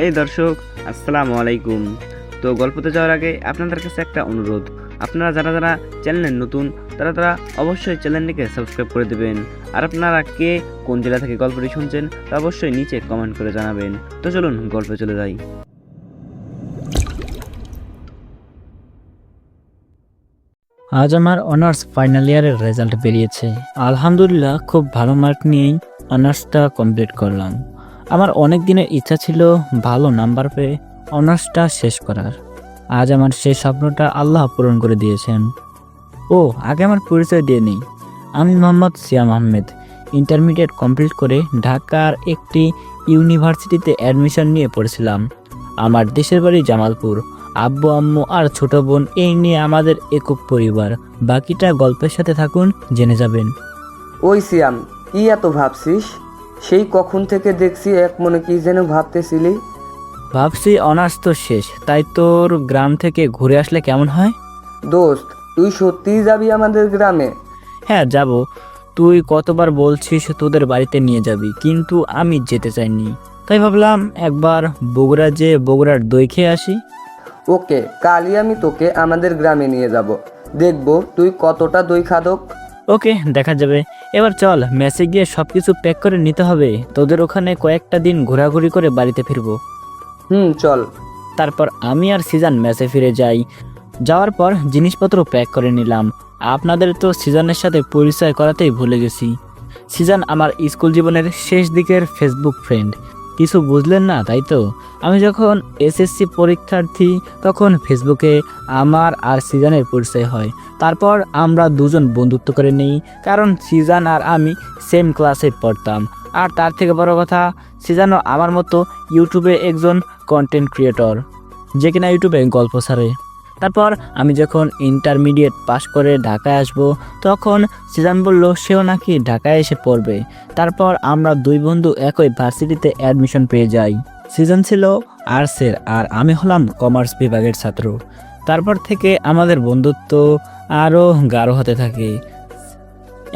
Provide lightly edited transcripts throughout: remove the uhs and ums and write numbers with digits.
এই দর্শক, আসসালামু আলাইকুম। তো গল্পতে যাওয়ার আগে আপনাদের কাছে একটা অনুরোধ, আপনারা যারা যারা চ্যানেলের নতুন তারা অবশ্যই চ্যানেলটিকে সাবস্ক্রাইব করে দেবেন। আর আপনারা কে কোন জেলা থেকে গল্পটি শুনছেন তা অবশ্যই নিচে কমেন্ট করে জানাবেন। তো চলুন গল্পে চলে যাই। আজ আমার অনার্স ফাইনাল ইয়ারের রেজাল্ট বেরিয়েছে। আলহামদুলিল্লাহ খুব ভালো মার্ক নিয়েই অনার্সটা কমপ্লিট করলাম। আমার অনেক দিনের ইচ্ছা ছিল ভালো নাম্বার পেয়ে অনার্সটা শেষ করার। আজ আমার সেই স্বপ্নটা আল্লাহ পূরণ করে দিয়েছেন। ও আগে আমার পরিচয় দিয়ে নেই। আমি মোহাম্মদ সিয়াম আহমেদ। ইন্টারমিডিয়েট কমপ্লিট করে ঢাকার একটি ইউনিভার্সিটিতে অ্যাডমিশন নিয়ে পড়েছিলাম। আমার দেশের বাড়ি জামালপুর। আব্বু আম্মু আর ছোট বোন, এই নিয়ে আমাদের একক পরিবার। বাকিটা গল্পের সাথে থাকুন, জেনে যাবেন। ওই সিয়াম, কি এত ভাবছিস? সেই কখন থেকে দেখছি এক মনে কি যেন ভাবতেছিলি। ভাবছি অনার্স তো শেষ, তাই তোর গ্রাম থেকে ঘুরে আসলে কেমন হয়? দোস্ত, তুই সত্যিই যাবি আমাদের গ্রামে? হ্যাঁ যাব। তুই কতবার বলছিস তোদের বাড়িতে নিয়ে যাবি, কিন্তু আমি যেতে চাইনি। তাই ভাবলাম একবার বগুড়া যেয়ে বগুড়ার দই খেয়ে আসি। ওকে, কালই আমি তোকে আমাদের গ্রামে নিয়ে যাব। দেখব তুই কতটা দই খাদক। ওকে, দেখা যাবে। এবার চল, মেসে গিয়ে সব কিছু প্যাক করে নিতে হবে। তোদের ওখানে কয়েকটা দিন ঘোরাঘুরি করে বাড়িতে ফিরবো। চল। তারপর আমি আর সিজান মেসে ফিরে যাই। যাওয়ার পর জিনিসপত্র প্যাক করে নিলাম। আপনাদের তো সিজানের সাথে পরিচয় করাতেই ভুলে গেছি। সিজান আমার স্কুল জীবনের শেষ দিকের ফেসবুক ফ্রেন্ড। কিছু বুঝলেন না, তাই তো? আমি যখন এসএসসি পরীক্ষার্থী তখন ফেসবুকে আমার আর সিজানের পরিচয় হয়। তারপর আমরা দুজন বন্ধুত্ব করে নিই, কারণ সিজান আর আমি সেম ক্লাসে পড়তাম। আর তার থেকে বড় কথা, সিজানও আমার মতো ইউটিউবে একজন কন্টেন্ট ক্রিয়েটর, যে কিনা ইউটিউবে গল্প ছাড়ে। তারপর আমি যখন ইন্টারমিডিয়েট পাশ করে ঢাকায় আসব, তখন সিজান বলল সেও নাকি ঢাকায় এসে পড়বে। তারপর আমরা দুই বন্ধু একই ভার্সিটিতে অ্যাডমিশন পেয়ে যাই। সিজন ছিল আর্টসের আর আমি হলাম কমার্স বিভাগের ছাত্র। তারপর থেকে আমাদের বন্ধুত্ব আরও গাঢ় হতে থাকে।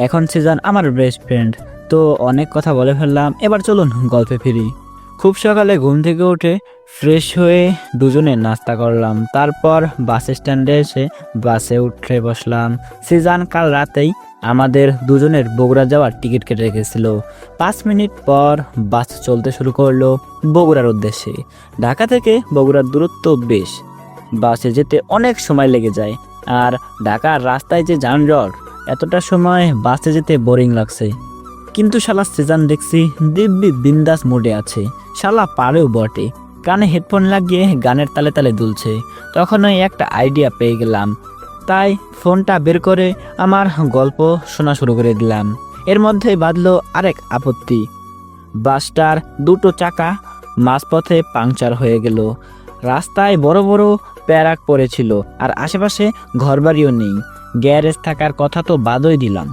এখন সিজন আমার বেস্ট ফ্রেন্ড। তো অনেক কথা বলে ফেললাম, এবার চলুন গল্পে ফিরি। খুব সকালে ঘুম থেকে উঠে ফ্রেশ হয়ে দুজনে নাস্তা করলাম। তারপর বাস স্ট্যান্ডে এসে বাসে উঠে বসলাম। সিজান কাল রাতেই আমাদের দুজনের বগুড়া যাওয়ার টিকিট কেটে রেখেছিল। 5 মিনিট পর বাস চলতে শুরু করলো বগুড়ার উদ্দেশ্যে। ঢাকা থেকে বগুড়ার দূরত্ব বেশ, বাসে যেতে অনেক সময় লেগে যায়। আর ঢাকার রাস্তায় যে যানজট, এতটা সময় বাসে যেতে বোরিং লাগছে। কিন্তু শালা সিজান দেখছি দিব্যি বিন্দাস মোডে আছে। শালা পারেও বটে, কানে হেডফোন লাগিয়ে গানের তালে তালে দুলছে। তখনই একটা আইডিয়া পেয়ে গেলাম, তাই ফোনটা বের করে আমার গল্প শোনা শুরু করে দিলাম। এর মধ্যেই বাঁধলো আরেক আপত্তি। বাসটার দুটো চাকা মাঝপথে পাংচার হয়ে গেল। রাস্তায় বড় বড় প্যারাক পড়েছিল, আর আশেপাশে ঘরবাড়িও নেই। গ্যারেজ থাকার কথা তো বাদই দিলাম।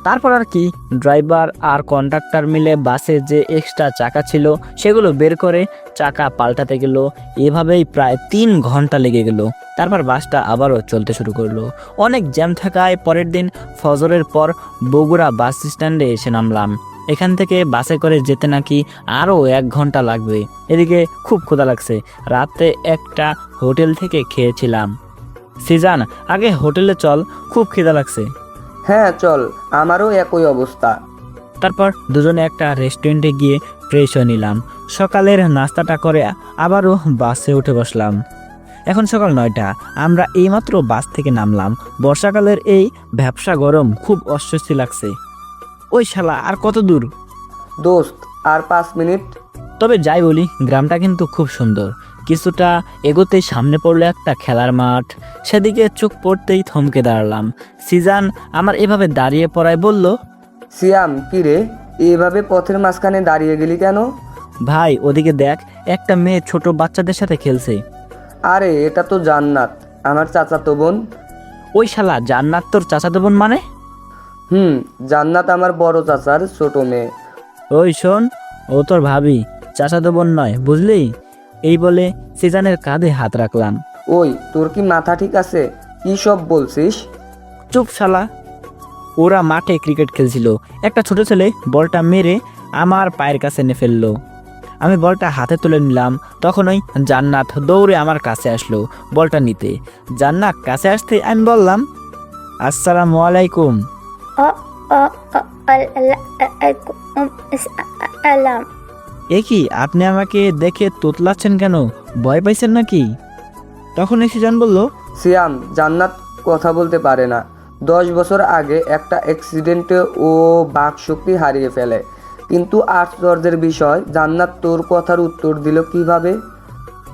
তারপর আর কি, ড্রাইভার আর কন্ডাক্টর মিলে বাসে যে এক্সট্রা চাকা ছিল সেগুলো বের করে চাকা পাল্টাতে গেল। এভাবেই প্রায় 3 ঘন্টা লেগে গেল। তারপর বাসটা আবারও চলতে শুরু করলো। অনেক জ্যাম থাকায় পরের দিন ফজরের পর বগুড়া বাস স্ট্যান্ডে এসে নামলাম। এখান থেকে বাসে করে যেতে নাকি আরও 1 ঘন্টা লাগবে। এদিকে খুব ক্ষুধা লাগছে। রাতে একটা হোটেল থেকে খেয়েছিলাম। সিজান, আগে হোটেলে চল, খুব খিদা লাগছে। হ্যাঁ চল, আমারও একই অবস্থা। তারপর দুজনে একটা রেস্টুরেন্টে গিয়ে ফ্রেশ হয়ে নিলাম। সকালের নাস্তাটা করে আবারও বাসে উঠে বসলাম। এখন সকাল 9টা। আমরা এইমাত্র বাস থেকে নামলাম। বর্ষাকালের এই ভ্যাপসা গরম খুব অস্বস্তি লাগছে। ওই শালা, আর কত দূর? দোস্ত, আর 5 মিনিট। তবে যাই বলি, গ্রামটা কিন্তু খুব সুন্দর। কিছুটা এগোতেই সামনে পড়লো একটা খেলার মাঠ। সেদিকে চোখ পড়তেই থমকে দাঁড়ালাম। সিজান আমার এভাবে দাঁড়িয়ে পড়ায় বলল, সিয়াম, কি রে, এভাবে পথের মাঝখানে দাঁড়িয়ে গেলি কেন? ভাই ওদিকে দেখ, একটা মেয়ে ছোট বাচ্চাদের সাথে খেলছে। আরে এটা তো জান্নাত, আমার চাচাতো বোন। ওই শালা, জান্নাত তোর চাচাতো বোন মানে? জান্নাত আমার বড় চাচার ছোট মেয়ে। ওই শোন, ও তোর ভাবি, চাচাতো বোন নয়, বুঝলি? এই বলে সিজানের কাঁধে হাত রাখলাম। ওই, তোর কি মাথা ঠিক আছে? কি সব বলছিস? চুপ শালা। ওরা মাঠে ক্রিকেট খেলছিল। একটা ছোট ছেলে বলটা মেরে আমার পায়ের কাছে এনে ফেললো। আমি বলটা হাতে তুলে নিলাম। তখনই জান্নাত দৌড়ে আমার কাছে আসলো বলটা নিতে। জান্নাত কাছে আসতে আমি বললাম, আসসালামু আলাইকুম। আলাম। এ কি, আপনি আমাকে দেখে তোতলাচ্ছেন কেন? ভয় পাইছেন নাকি? তখন সিজান বলল, সিয়াম, জান্নাত কথা বলতে পারে না। 10 বছর আগে একটা অ্যাক্সিডেন্টে ও বাক শক্তি হারিয়ে ফেলে। কিন্তু আশ্চর্যের বিষয়, জান্নাত তোর কথার উত্তর দিল কিভাবে?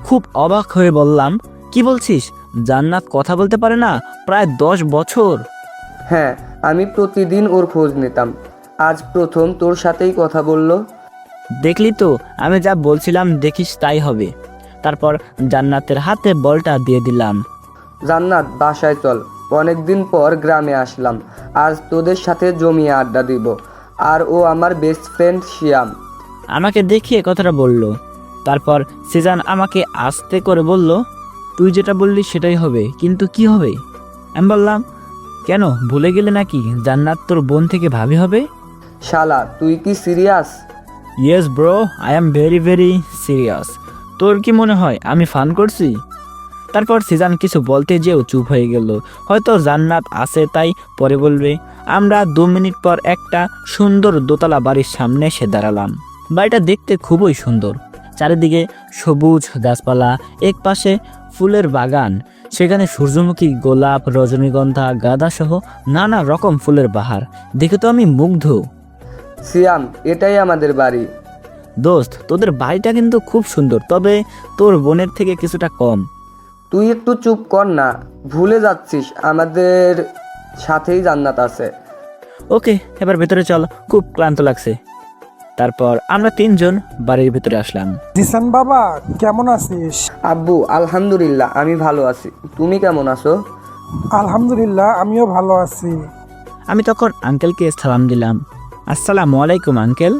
খুব অবাক হয়ে বললাম, কি বলছিস? জান্নাত কথা বলতে পারে না? প্রায় 10 বছর? হ্যাঁ, আমি প্রতিদিন ওর খোঁজ নিতাম। আজ প্রথম তোর সাথেই কথা বলল। দেখলি তো, আমি যা বলছিলাম দেখিস তাই হবে। তারপর জান্নাতের হাতে বলটা দিয়ে দিলাম। জান্নাত, বাসায় চল। অনেকদিন পর গ্রামে আসলাম। আজ তোদের সাথে জমিয়ে আড্ডা দিব। আর ও আমার বেস্ট ফ্রেন্ড শিয়াম। আমাকে দেখিয়ে কথাটা বলল। তারপর সিজান আমাকে আস্তে করে বলল, তুই যেটা বললি সেটাই হবে, কিন্তু কি হবে? আমি বললাম, কেন, ভুলে গেলে নাকি জান্নাত তোর বোন থেকে ভাবি হবে? শালা, তুই কি serious? Yes bro, I am very very serious. তোর কি মনে হয় আমি ফান করছি? তারপর সিজান কিছু বলতে যেও চুপ হয়ে গেল। হয়তো জান্নাত আছে তাই পরে বলবে। আমরা 2 মিনিট পর একটা সুন্দর দোতলা বাড়ির সামনে এসে দাঁড়ালাম। বাড়িটা দেখতে খুবই সুন্দর। চারিদিকে সবুজ গাছপালা, এক পাশে ফুলের বাগান, সেখানে সূর্যমুখী, গোলাপ, রজনীগন্ধা, গাঁদা সহ নানা রকম ফুলের বাহার। দেখে তো আমি মুগ্ধ। সিয়াম, এটাই আমাদের বাড়ি। দোস্ত, তোদের বাড়িটা কিন্তু খুব সুন্দর, তবে তোর বোনের থেকে কিছুটা কম। তুই একটু চুপ কর না। ভুলে যাচ্ছিস আমাদের সাথেই জান্নাত আছে। ওকে, এবার ভেতরে চল, খুব ক্লান্ত লাগছে। তারপর আমরা 3 জন বাড়ির ভিতরে আসলাম। জিসান বাবা, কেমন আছিস? আব্বু, আলহামদুলিল্লাহ, আমি ভালো আছি। তুমি কেমন আছো? আলহামদুলিল্লাহ, আমিও ভালো আছি। আমি তখন আঙ্কেলকে সালাম দিলাম। আসসালামু আলাইকুম আঙ্কেল।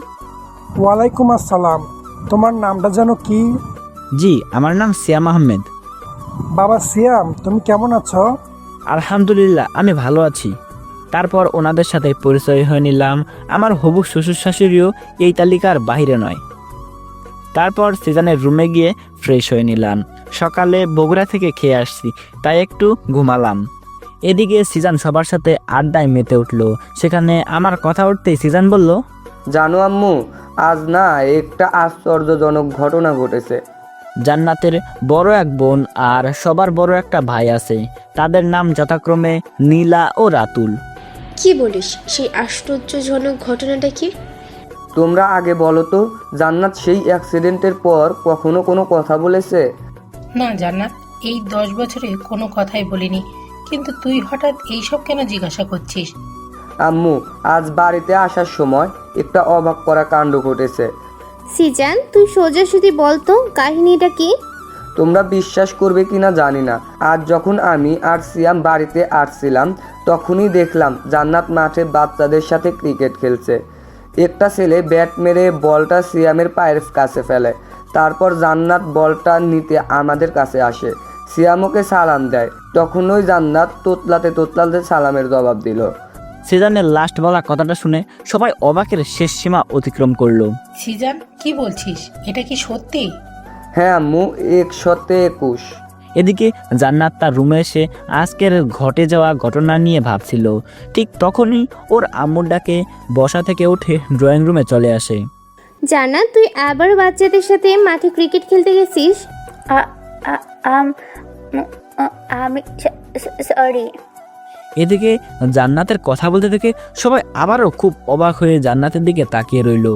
ওয়ালাইকুম আসসালাম। তোমার নামটা যেন কি? জি, আমার নাম সিয়াম আহমেদ। বাবা সিয়াম, তুমি কেমন আছো? আলহামদুলিল্লাহ, আমি ভালো আছি। তারপর ওনাদের সাথে পরিচয় হয়ে নিলাম। আমার হবু শ্বশুর শাশুড়িও এই তালিকার বাইরে নয়। তারপর সিজানের রুমে গিয়ে ফ্রেশ হয়ে নিলাম। সকালে বগুড়া থেকে খেয়ে আসছি, তাই একটু ঘুমালাম। এদিকে সিজান সবার সাথে আড্ডায় মেতে উঠলো। সেখানে আমার কথা উঠতেই সিজান বলল, জানো আম্মু, আজ না একটা আশ্চর্যজনক ঘটনা ঘটেছে। জান্নাতের বড় এক বোন আর সবার বড় একটা ভাই আছে। তাদের নাম যথাক্রমে নীলা ও রাতুল। কি বলিস? সেই আশ্চর্যজনক ঘটনাটা কি? তোমরা আগে বলো তো, জান্নাত সেই অ্যাক্সিডেন্টের পর কখনো কোনো কথা বলেছে? না জান্নাত, এই 10 বছরে কোনো কথাই বলিনি, কিন্তু তুই হঠাৎ এইসব কেন জিজ্ঞাসা করছিস? আম্মু, আজ বাড়িতে আসার সময় একটা অবাক করা কাণ্ড ঘটেছে। সিজান, তুই সোজাসুজি বলতো কাহিনীটা কি? তোমরা বিশ্বাস করবে কিনা জানি না, আজ যখন আমি আর সিয়াম বাড়িতে আসছিলাম, তখনই দেখলাম জান্নাত মাঠে বাচ্চাদের সাথে ক্রিকেট খেলছে। একটা ছেলে ব্যাট মেরে বলটা সিয়ামের পায়ের কাছে ফেলে। তারপর জান্নাত বলটা নিতে আমাদের কাছে আসে। সিয়াম ওকে সালাম দেয়। তখন ওই জান্নাত তোতলাতে তোতলাতে সালামের জবাব দিল। সিজানের লাস্ট বলা কথাটা শুনে সবাই অবাকের শেষ সীমা অতিক্রম করলো। সিজান, কি বলছিস? এটা কি সত্যি? হ্যাঁ আম্মু, 121। এদিকে জান্নাত তার রুমে এসে আজকের ঘটে যাওয়া ঘটনা নিয়ে ভাবছিল। ঠিক তখনই ওর আম্মুর ডাকে বসা থেকে উঠে ড্রয়িং রুমে চলে আসে। জান্নাত, তুই আবার বাচ্চাদের সাথে মাঠে ক্রিকেট খেলতে গেছিস? আমি সরি। এদিকে জান্নাতের কথা বলতে থেকে সবাই আবারও খুব অবাক হয়ে জান্নাতের দিকে তাকিয়ে রইল।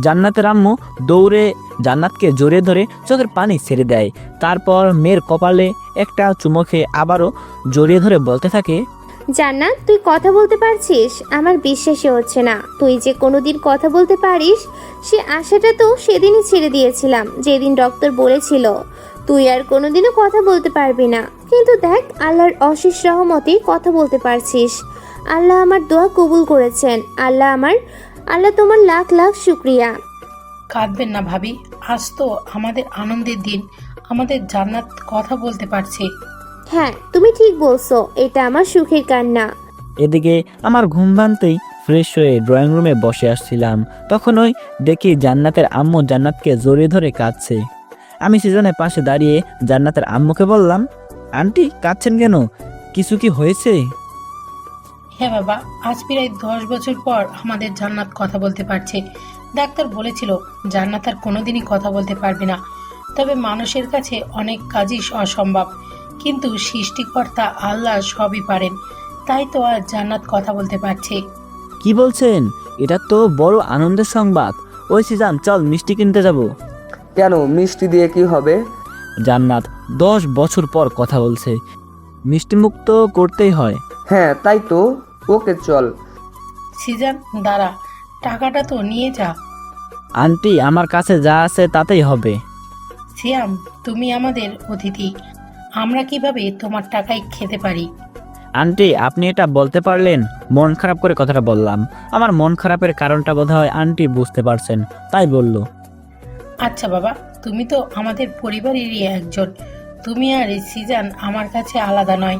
জান্নাতের আম্মু দৌড়ে জান্নাতকে জড়িয়ে ধরে চোখের পানি ছেড়ে দেয়। তারপর মেয়ের কপালে একটা চুমো খেয়ে আবারও জড়িয়ে ধরে বলতে থাকে, জান্নাত, তুই কথা বলতে পারছিস? আমার বিশ্বাসই হচ্ছে না তুই যে কোনোদিন কথা বলতে পারিস। সে আশাটা তো সেদিনই ছেড়ে দিয়েছিলাম, যেদিন ডক্টর বলেছিল তুই আর কোনোদিনও কথা বলতে পারবি না। কিন্তু দেখ, আল্লাহর অশেষ রহমতে কথা বলতে পারছিস। আল্লাহ আমার দোয়া কবুল করেছেন। আল্লাহ তোমার লাখ লাখ শুক্রিয়া। কাঁদবেন না ভাবি, আজ তো আমাদের আনন্দের দিন। আমাদের জান্নাত কথা বলতে পারছে। হ্যাঁ, তুমি ঠিক বলছো, এটা আমার সুখের কান্না। এদিকে আমার ঘুম ভাঙতেই ফ্রেশ হয়ে ড্রয়িং রুমে বসে আসছিলাম, তখন ওই দেখি জান্নাতের আম্মু জান্নাতকে জড়িয়ে ধরে কাঁদছে। আমি সিজনের পাশে দাঁড়িয়ে জান্নাতের আম্মুকে বললাম, আন্টি কাঁদছেন কেন, কিছু কি হয়েছে? হ্যাঁ বাবা, আজ প্রায় 10 বছর পর আমাদের জান্নাত কথা বলতে পারছে। ডাক্তার বলেছিল জান্নাত আর কোনোদিনই কথা বলতে পারবে না, তবে মানুষের কাছে অনেক কাজই অসম্ভব, কিন্তু সৃষ্টিকর্তা আল্লাহ সবই পারেন, তাই তো আজ জান্নাত কথা বলতে পারছে। কি বলছেন? এটা তো বড় আনন্দের সংবাদ। ওই সিজান, চল মিষ্টি কিনতে যাব। কেন, মিষ্টি দিয়ে কি হবে? জান্নাত 10 বছর পর কথা বলছে, মিষ্টি মুখ তো করতেই হয়। হ্যাঁ তাই তো, ওকে চল। সিজান দাঁড়া, টাকাটা তো নিয়ে যা। আন্টি আমার কাছে যা আছে তাতেই হবে। সিয়াম, তুমি আমাদের অতিথি, আমরা কিভাবে তোমার টাকায় খেতে পারি? আন্টি আপনি এটা বলতে পারলেন, মন খারাপ করে কথাটা বললাম। আমার মন খারাপের কারণটা বোধহয় আন্টি বুঝতে পারছেন, তাই বলল। আচ্ছা বাবা, তুমি তো আমাদের পরিবারেরই একজন, তুমি আর এই সিজান আমার কাছে আলাদা নয়,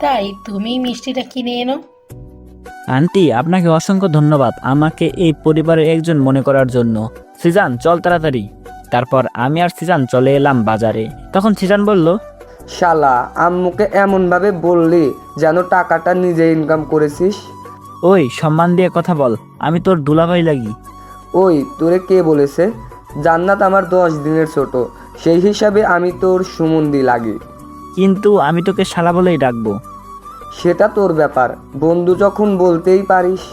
তাই তুমি মিষ্টিটা কিনে এনো। আন্টি আপনাকে অসংখ্য ধন্যবাদ আমাকে এই পরিবারের একজন মনে করার জন্য। সিজান চল তাড়াতাড়ি। তারপর আমি আর সিজান চলে এলাম বাজারে। তখন সিজান বলল, শালা, আম্মুকে এমনভাবে বললি যেন টাকাটা নিজে ইনকাম করেছিস। ওই সম্মান দিয়ে কথা বল, আমি তোর দুলাভাই লাগি। ওই তোরে কে বলেছে? জান্নাত আমার 10 দিনের ছোট, সেই হিসাবে আমি তোর সুমন্দি লাগি। কিন্তু আমি তোকে শালা বলেই ডাকবো। সেটা তোর ব্যাপার, বন্ধু যখন বলতেই পারিস।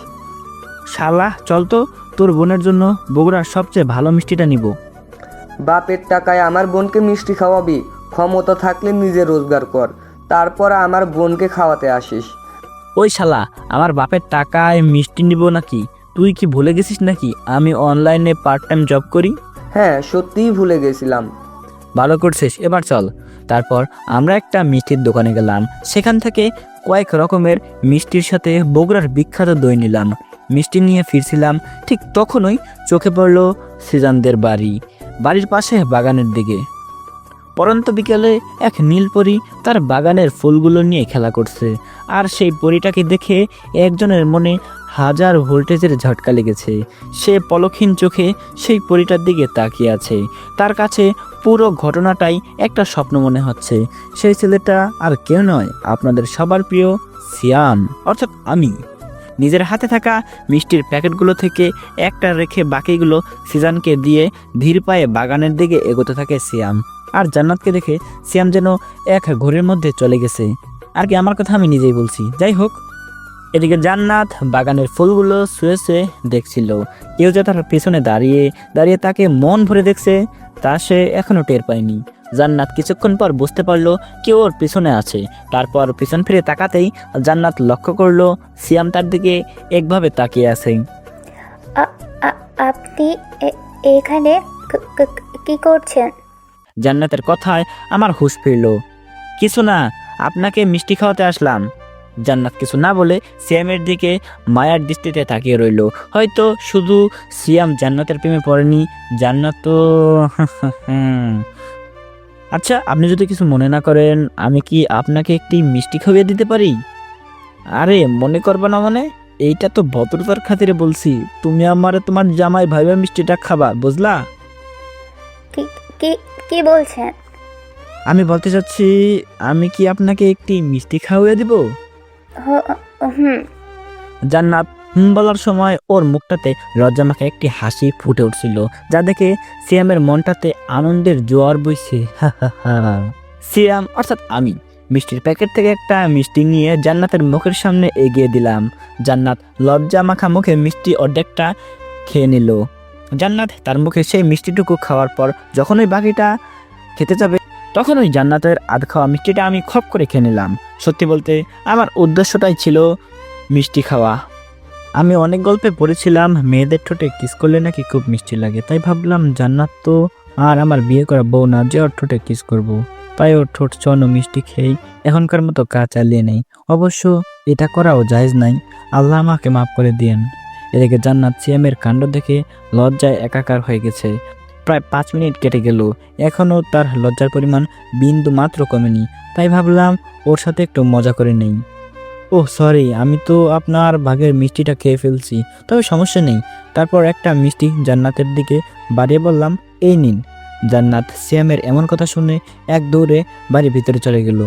শালা চল তো, তোর বোনের জন্য বগুড়ার সবচেয়ে ভালো মিষ্টিটা নিব। বাপের টাকায় আমার বোনকে মিষ্টি খাওয়াবি? ক্ষমতা থাকলে নিজে রোজগার কর, তারপর আমার বোনকে খাওয়াতে আসিস। ওই শালা, আমার বাপের টাকায় মিষ্টি নিব নাকি? তুই কি ভুলে গেছিস নাকি আমি অনলাইনে পার্ট টাইম জব করি? হ্যাঁ সত্যিই ভুলে গেছিলাম। ভালো করছিস, এবার চল। তারপর আমরা একটা মিষ্টির দোকানে গেলাম, সেখান থেকে কয়েক রকমের মিষ্টির সাথে বগুড়ার বিখ্যাত দই নিলাম। মিষ্টি নিয়ে ফিরছিলাম, ঠিক তখনই চোখে পড়ল সিজানদের বাড়ির পাশে বাগানের দিকে। পরন্ত বিকেলে এক নীলপরি তার বাগানের ফুলগুলো নিয়ে খেলা করছে, আর সেই পরিটাকে দেখে একজনের মনে 1000 ভোল্টেজের ঝটকা লেগেছে। সে পলকহীন চোখে সেই পরিটার দিকে তাকিয়ে আছে। তার কাছে পুরো ঘটনাটাই একটা স্বপ্ন মনে হচ্ছে। সেই ছেলেটা আর কেউ নয়, আপনাদের সবার প্রিয় সিয়াম, অর্থাৎ আমি। নিজের হাতে থাকা মিষ্টির প্যাকেটগুলো থেকে একটা রেখে বাকিগুলো সিজানকে দিয়ে ধীর পায়ে বাগানের দিকে এগোতে থাকে সিয়াম। আর জান্নাতকে দেখে সিয়াম যেন এক ঘোরের মধ্যে চলে গেছে। আর কি, আমার কথা আমি নিজেই বলছি। যাই হোক, এদিকে জান্নাত বাগানের ফুলগুলো শুয়ে শুয়ে দেখছিল। কেউ যে তার পেছনে দাঁড়িয়ে দাঁড়িয়ে তাকে মন ভরে দেখছে তা সে এখনো টের পায়নি। জান্নাত কিছুক্ষণ পর বুঝতে পারলো কেউ ওর পিছনে আছে। তারপর পিছন ফিরে তাকাতেই জান্নাত লক্ষ্য করলো সিয়াম তার দিকে একভাবে তাকিয়ে আছে। আপনি এখানে কি করছেন? জান্নাতের কথায় আমার হুঁশ ফিরল। কিছু না, আপনাকে মিষ্টি খাওয়াতে আসলাম। জান্নাত কিছু না বলে সিয়ামের দিকে মায়ার দৃষ্টিতে তাকিয়ে রইল। হয়তো শুধু সিয়াম জান্নাতের প্রেমে পড়েনি, জান্নাত তো আচ্ছা, আপনি যদি কিছু মনে না করেন, আমি কি আপনাকে একটি মিষ্টি খাইয়ে দিতে পারি? আরে মনে করবা না মানে, এইটা তো ভদ্রতার খাতিরে বলছি। তুমি আমারে তোমার জামাই ভাইবা মিষ্টিটা খাবা, বুঝলা? কি বলছেন? আমি বলতে চাচ্ছি, আমি কি আপনাকে একটি মিষ্টি খাওয়াইয়া দিব? হুম। জান্নাত বলার সময় ওর মুখটাতে লজ্জামাখা একটি হাসি ফুটে উঠছিল, যা দেখে সিয়ামের মনটাতে আনন্দের জোয়ার বইছে। সিয়াম অর্থাৎ আমি মিষ্টির প্যাকেট থেকে একটা মিষ্টি নিয়ে জান্নাতের মুখের সামনে এগিয়ে দিলাম। জান্নাত লজ্জামাখা মুখে মিষ্টি অর্ধেকটা খেয়ে নিল। জান্নাত তার মুখে সেই মিষ্টিটুকু খাওয়ার পর যখন ওই বাকিটা খেতে যাবে, তখন ওই জান্নাতের আধ খাওয়া মিষ্টিটা আমি খপ করে খেয়ে নিলাম। সত্যি বলতে আমার উদ্দেশ্যটাই ছিল মিষ্টি খাওয়া। আমি অনেক গল্পে পড়েছিলাম মেয়েদের ঠোঁটে কিস করলে নাকি খুব মিষ্টি লাগে, তাই ভাবলাম জান্নাত তো আর আমার বিয়ে করা বউ না যে ওর ঠোঁটে কিস করব। তাই ওর ঠোঁট চন্ন মিষ্টি খেয়েই এখনকার মতো কাজ চালিয়ে নেই। অবশ্য এটা করাও জায়েজ নাই, আল্লাহ আমাকে মাফ করে দিয়েন। এদিকে জান্নাত সিয়ামের কাণ্ড দেখে লজ্জায় একাকার হয়ে গেছে। প্রায় 5 মিনিট কেটে গেল, এখনও তার লজ্জার পরিমাণ বিন্দু মাত্র কমেনি। তাই ভাবলাম ওর সাথে একটু মজা করে নেই। ওহ সরি, আমি তো আপনার ভাগের মিষ্টিটা খেয়ে ফেলছি, তবে সমস্যা নেই। তারপর একটা মিষ্টি জান্নাতের দিকে বাড়িয়ে বললাম, এই নিন। জান্নাত সিয়ামের এমন কথা শুনে এক দৌড়ে বাড়ির ভিতরে চলে গেল।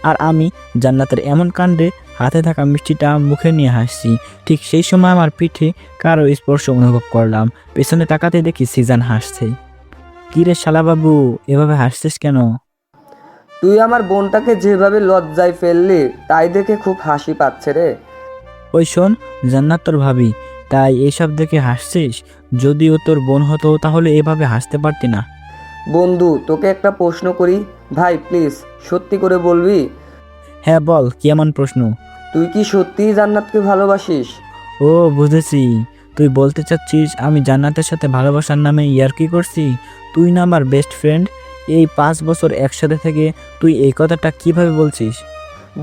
আর আমি জান্নাতের এমন কাণ্ডে হাতে থাকা মিষ্টিটা মুখে নিয়ে হাসছি। ঠিক সেই সময় আমার পিঠে কারো স্পর্শ অনুভব করলাম। পেছনে তাকাতে দেখি সিজান হাসছে। কিরে শালাবাবু, এভাবে হাসছিস কেন? তুই আমার বোনটাকে যেভাবে লজ্জায় ফেললি তাই দেখে খুব হাসি পাচ্ছে রে। ওই শোন, জান্নাত তোর ভাবি, তাই এইসব দেখে হাসছিস? যদিও তোর বোন হতো তাহলে এভাবে হাসতে পারতি না। বন্ধু, তোকে একটা প্রশ্ন করি ভাই, প্লিজ সত্যি করে বলবি? হ্যাঁ বল, কি এমন প্রশ্ন? তুই কি সত্যিই জান্নাতকে ভালোবাসিস? ও বুঝেছি, তুই বলতে চাচ্ছিস আমি জান্নাতের সাথে ভালোবাসার নামে ইয়ার্কি করছি। তুই না আমার বেস্ট ফ্রেন্ড, এই 5 বছর একসাথে থেকে তুই এই কথাটা কিভাবে বলছিস?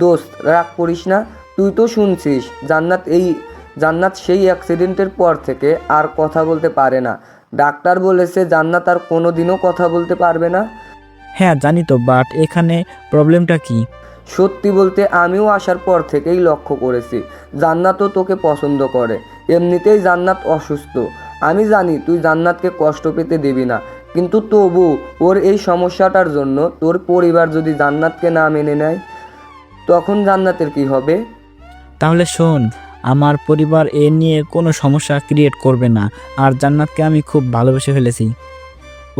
দোস্ত, রাগ করিস না। তুই তো শুনছিস জান্নাত সেই অ্যাক্সিডেন্টের পর থেকে আর কথা বলতে পারে না। ডাক্তার বলেছে জান্নাত আর কোনোদিনও কথা বলতে পারবে না। হ্যাঁ জানি তো, বাট এখানে প্রবলেমটা কি? সত্যি বলতে আমিও আসার পর থেকেই লক্ষ্য করেছি জান্নাতও তোকে পছন্দ করে। এমনিতেই জান্নাত অসুস্থ। আমি জানি তুই জান্নাতকে কষ্ট পেতে দিবি না, কিন্তু তবু ওর এই সমস্যাটার জন্য তোর পরিবার যদি জান্নাতকে না মেনে নেয় তখন জান্নাতের কি হবে? তাহলে শোন, আমার পরিবার এ নিয়ে কোনো সমস্যা ক্রিয়েট করবে না। আর জান্নাতকে আমি খুব ভালোবেসে ফেলেছি।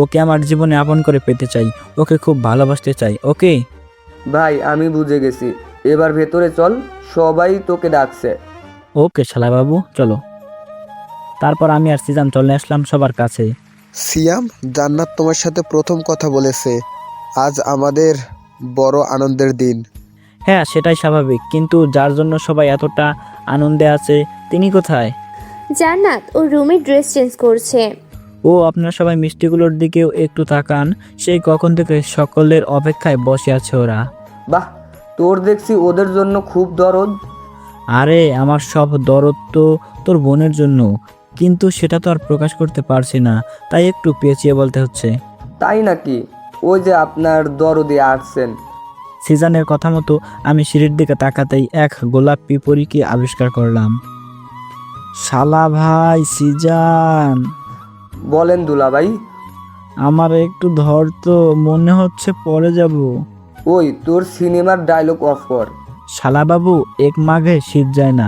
ওকে আমার জীবনে আপন করে পেতে চাই, ওকে খুব ভালোবাসতে চাই। ওকে ভাই, আমি বুঝে গেছি। এবার ভেতরে চল, সবাই তোকে ডাকছে। ওকে শালাবাবু, চলো। তারপর আমি আর সিজান চলে আসলাম সবার কাছে। সিয়াম, জান্নাত তোমার সাথে প্রথম কথা বলেছে। আজ আমাদের বড় আনন্দের দিন। হ্যাঁ সেটাই স্বাভাবিক, কিন্তু যার জন্য সবাই এতটা আনন্দে আছে তিনি কোথায়? জান্নাত ও রুমে ড্রেস চেঞ্জ করছে। ও আপনারা সবাই মিষ্টিগুলোর দিকেও একটু তাকান, সেই কখন থেকে সকলের অপেক্ষায় বসে আছে ওরা। বাহ, তোর দেখছি ওদের জন্য খুব দরদ। আরে আমার সব দরদ তো তোর বোনের জন্য, কিন্তু সেটা তো আর প্রকাশ করতে পারছি না, তাই একটু পেঁচিয়ে বলতে হচ্ছে। তাই নাকি? ওই যে আপনার দরদে আসছেন। সিজানের কথা মতো আমি সিঁড়ির দিকে তাকাতেই এক গোলাপি পরীকে আবিষ্কার করলাম। শালা ভাই সিজান, বলেন দুলাভাই। আমার একটু ধর তো, মনে হচ্ছে পরে যাব। ওই তোর সিনেমার ডায়লগ অফ কর। শালা বাবু, এক মাঘে শীত যায় না।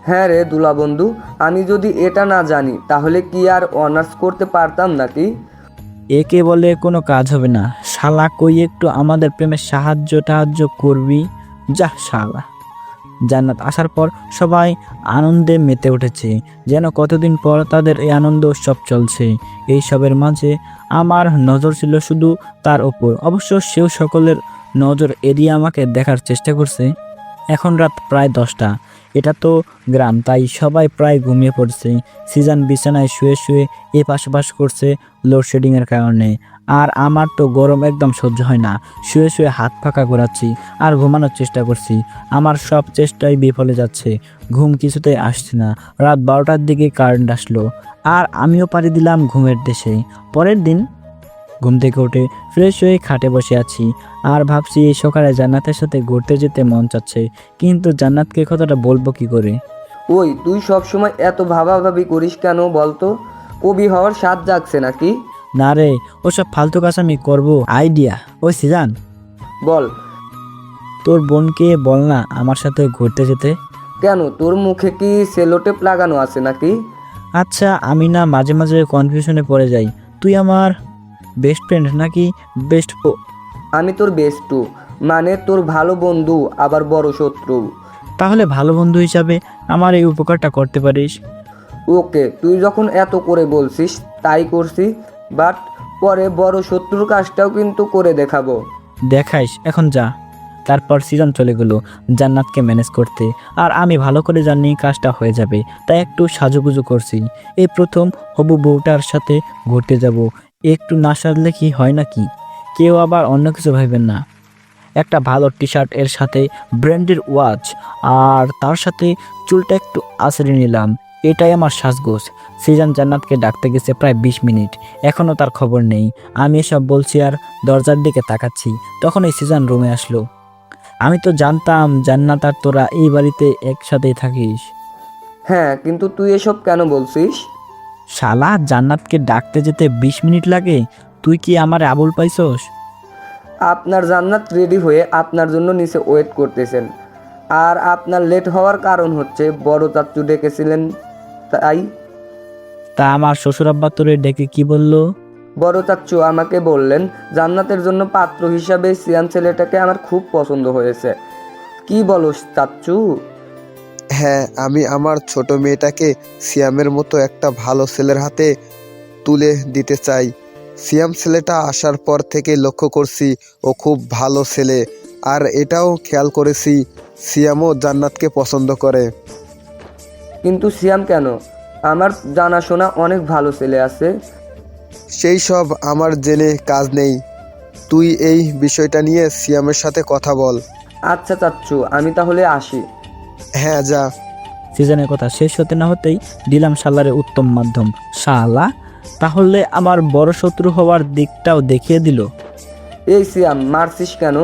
হ্যাঁ রে দুলা বন্ধু, আমি যদি এটা না জানি তাহলে কি আর অনার্স করতে পারতাম নাকি? একে বলে কোনো কাজ হবে না। শালা কই একটু আমাদের প্রেমে সাহায্য করবি? যা শালা। জান্নাত আসার পর সবাই আনন্দে মেতে উঠেছে, যেন কতদিন পর তাদের এই আনন্দ উৎসব চলছে। এই সবের মাঝে আমার নজর ছিল শুধু তার ওপর। অবশ্য সেও সকলের নজর এড়িয়ে আমাকে দেখার চেষ্টা করছে। এখন রাত প্রায় 10টা। এটা তো গ্রাম, তাই সবাই প্রায় ঘুমিয়ে পড়ছে। সিজান বিছানায় শুয়ে শুয়ে এপাশ ওপাশ করছে লোডশেডিংয়ের কারণে। আর আমার তো গরম একদম সহ্য হয় না। শুয়ে শুয়ে হাত ফাঁকা ঘোরাচ্ছি আর ঘুমানোর চেষ্টা করছি। আমার সব চেষ্টাই বিফলে যাচ্ছে, ঘুম কিছুতেই আসছে না। রাত 12টার দিকে কারেন্ট আসলো আর আমিও পাড়ি দিলাম ঘুমের দেশে। পরের দিন ঘুম থেকে উঠে ফ্রেশ হয়ে খাটে বসে আছি আর ভাবছি এই সকালে জান্নাতের সাথে ঘুরতে যেতে মন চাচ্ছে, কিন্তু জান্নাতকে কথাটা বলবো কি করে? ওই তুই সবসময় এত ভাবাভাবি করিস কেন বলতো? কবি হওয়ার স্বাদ জাগছে নাকি? না রে, ওসব ফালতু কাজ আমি করবো। আইডিয়া, ওই সিজান, বল। তোর বোনকে বল না আমার সাথে ঘুরতে যেতে। কেন, তোর মুখে কি সেলোটেপ লাগানো আছে নাকি? আচ্ছা, আমি না মাঝে মাঝে কনফিউশনে পড়ে যাই। তুই আমার বেস্ট ফ্রেন্ড নাকি বেস্ট? আমি তোর বেস্টু, মানে তোর ভালো বন্ধু আবার বড় শত্রু। তাহলে ভালো বন্ধু হিসাবে আমার এই উপকারটা করতে পারিস? ওকে, তুই যখন এত করে বলছিস তাই করছি, বাট পরে বড় শত্রুর কাজটাও কিন্তু করে দেখাবো। দেখাইস, এখন যা। তারপর সিজন চলে গেল জান্নাতকে ম্যানেজ করতে, আর আমি ভালো করে জানি কাজটা হয়ে যাবে, তাই একটু সাজুগুজু করছি। এই প্রথম হবু বউটার সাথে ঘুরতে যাব, একটু না সাজলে কি হয় নাকি? কেউ আবার অন্য কিছু ভাববেন না। একটা ভালো টি শার্ট এর সাথে ব্র্যান্ডের ওয়াচ, আর তার সাথে চুলটা একটু আঁচড়ে নিলাম। এটাই আমার সাজগোজ। সিজন জান্নাতকে ডাকতে গেছে প্রায় 20 মিনিট, এখনও তার খবর নেই। আমি এসব বলছি আর দরজার দিকে তাকাচ্ছি, তখন এই সিজন রুমে আসলো। আমি তো জানতাম জান্নাত আর তোরা এই বাড়িতে একসাথেই থাকিস। হ্যাঁ, কিন্তু তুই এসব কেন বলছিস? শালা, জান্নাতকে ডাকতে যেতে 20 মিনিট লাগে, তুই কি আমার আবুল পাইছস? আপনার জান্নাত রেডি হয়ে আপনার জন্য নিচে ওয়েট করতেছেন, আর আপনার লেট হওয়ার কারণ হচ্ছে বড় চাচ্চু ডেকেছিলেন তাই। তা আমার শ্বশুর আব্বা তোরে ডেকে কি বললো? বড় চাচ্চু আমাকে বললেন জান্নাতের জন্য পাত্র হিসাবে সিয়াম ছেলেটাকে আমার খুব পছন্দ হয়েছে। কি বলো চাচ্চু? হ্যাঁ, আমি আমার ছোট মেয়েটাকে সিয়ামের মতো একটা ভালো ছেলের হাতে তুলে দিতে চাই। সিয়াম ছেলেটা আসার পর থেকে লক্ষ্য করছি ও খুব ভালো ছেলে, আর এটাও খেয়াল করেছি সিয়ামও জান্নাতকে পছন্দ করে। কিন্তু সিয়াম কেন? আমার জানাশোনা অনেক ভালো ছেলে আছে। সেই সব আমার জেনে কাজ নেই, তুই এই বিষয়টা নিয়ে সিয়ামের সাথে কথা বল। আচ্ছা চাচ্চু, আমি তাহলে আসি। হ্যাঁ, যা। সিজনের কথা শেষ হতে না হতেই দিলাম শালারে উত্তম মাধ্যম। শালা তাহলে আমার বড় শত্রু হওয়ার দিকটাও দেখিয়ে দিল। এই সিয়াম, মারছিস কেন?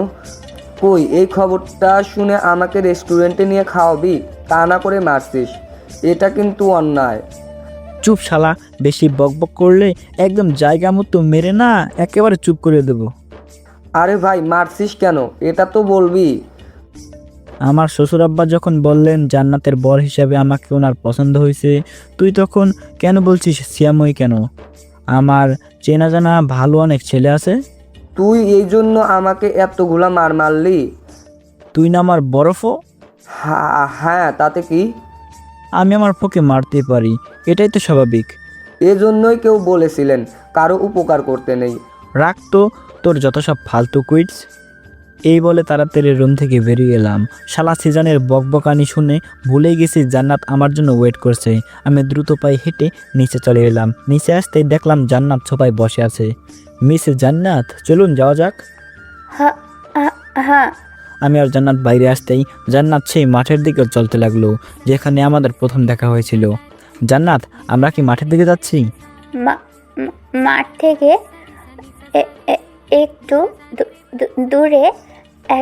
কই, এই খবরটা শুনে আমাকে রেস্টুরেন্টে নিয়ে খাওয়াবি, তা না করে মারছিস। এটা কিন্তু অন্যায়। চুপ শালা, বেশি বকবক করলে একদম জায়গা মতো মেরে না একেবারে চুপ করে দেব। আরে ভাই, মারছিস কেন এটা তো বলবি। আমার শ্বশুর আব্বা যখন বললেন জান্নাতের বর হিসাবে আমাকে ওনার পছন্দ হয়েছে, তুই তখন কেন বলছিস সিয়ামই কেন? আমার চেনা জানা ভালো অনেক ছেলে আছে। তুই এই জন্য আমাকে এতগুলা মার মারলি? তুই না আমার বরফও। হ্যাঁ, তাতে কি? আমি আমার ফোকে মারতে পারি, এটাই তো স্বাভাবিক। এজন্যই কেউ বলেছিলেন কারো উপকার করতে নেই। রাখ তো তোর যত সব ফালতু কুইটস। এই বলে তাড়াতাড়ি রুম থেকে বেরিয়ে এলাম। শালা সিজনের বকবকানি শুনে ভুলেই গেছি জান্নাত আমার জন্য ওয়েট করছে। আমি দ্রুত পায়ে হেঁটে নিচে চলে এলাম। নিচে আসতেই দেখলাম জান্নাত সোফায় বসে আছে। মিস জান্নাত, চলুন যাওয়া যাক। হ্যাঁ হ্যাঁ। আমি আর জান্নাত বাইরে আসতেই জান্নাত সেই মাঠের দিকে চলতে লাগলো যেখানে আমাদের প্রথম দেখা হয়েছিল। জান্নাত, আমরা কি মাঠের দিকে যাচ্ছি? মাঠ থেকে একটু দূরে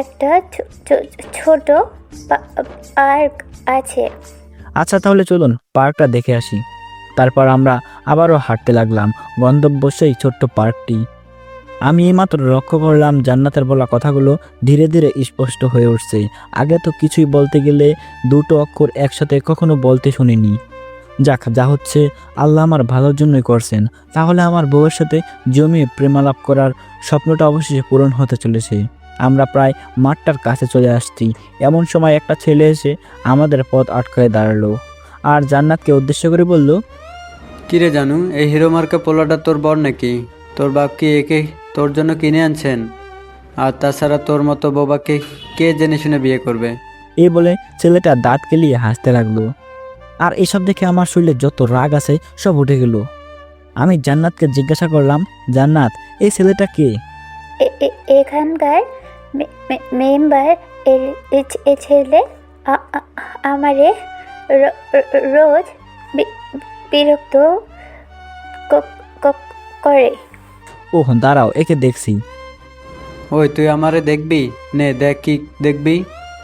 একটা ছোট পার্ক আছে। আচ্ছা তাহলে চলুন পার্কটা দেখে আসি। তারপর আমরা আবারও হাঁটতে লাগলাম গন্তব্য সেই ছোট্ট পার্কটি। আমি এইমাত্র লক্ষ্য করলাম জান্নাতের বলা কথাগুলো ধীরে ধীরে স্পষ্ট হয়ে উঠছে। আগে তো কিছুই বলতে গেলে দুটো অক্ষর একসাথে কখনো বলতে শুনিনি। যাক, যা হচ্ছে আল্লাহ আমার ভালোর জন্যই করছেন। তাহলে আমার বউয়ের সাথে জমিয়ে প্রেমালাপ করার স্বপ্নটা অবশেষে পূরণ হতে চলেছে। আমরা প্রায় মাঠটার কাছে চলে আসছি। এমন সময় একটা ছেলে এসে আমাদের পথ আটকায় দাঁড়ালো আর জান্নাতকে উদ্দেশ্য করে বলল, কিরে জানু, এই হিরো মার্কা পোলাটা তোর বর নাকি? তোর বাপ কি একে তোর জন্য কিনে আনছেন? আর তাছাড়া তোর মতো বোবাকে কে জেনে শুনে বিয়ে করবে? এই বলে ছেলেটা দাঁত কেলিয়ে হাসতে লাগলো। আর এসব দেখে আমার শরীরে যত রাগ আছে সব উঠে গেল। আমি জান্নাতকে জিজ্ঞাসা করলাম, জান্নাত, এই ছেলেটা কে? এখানকার মেম্বার। এ ছেলে আমারে রোজ বিরক্ত করে। ওহ দাঁড়াও, একে দেখছি। ওই তুই আমারে দেখবি? নে দেখ কি দেখবি।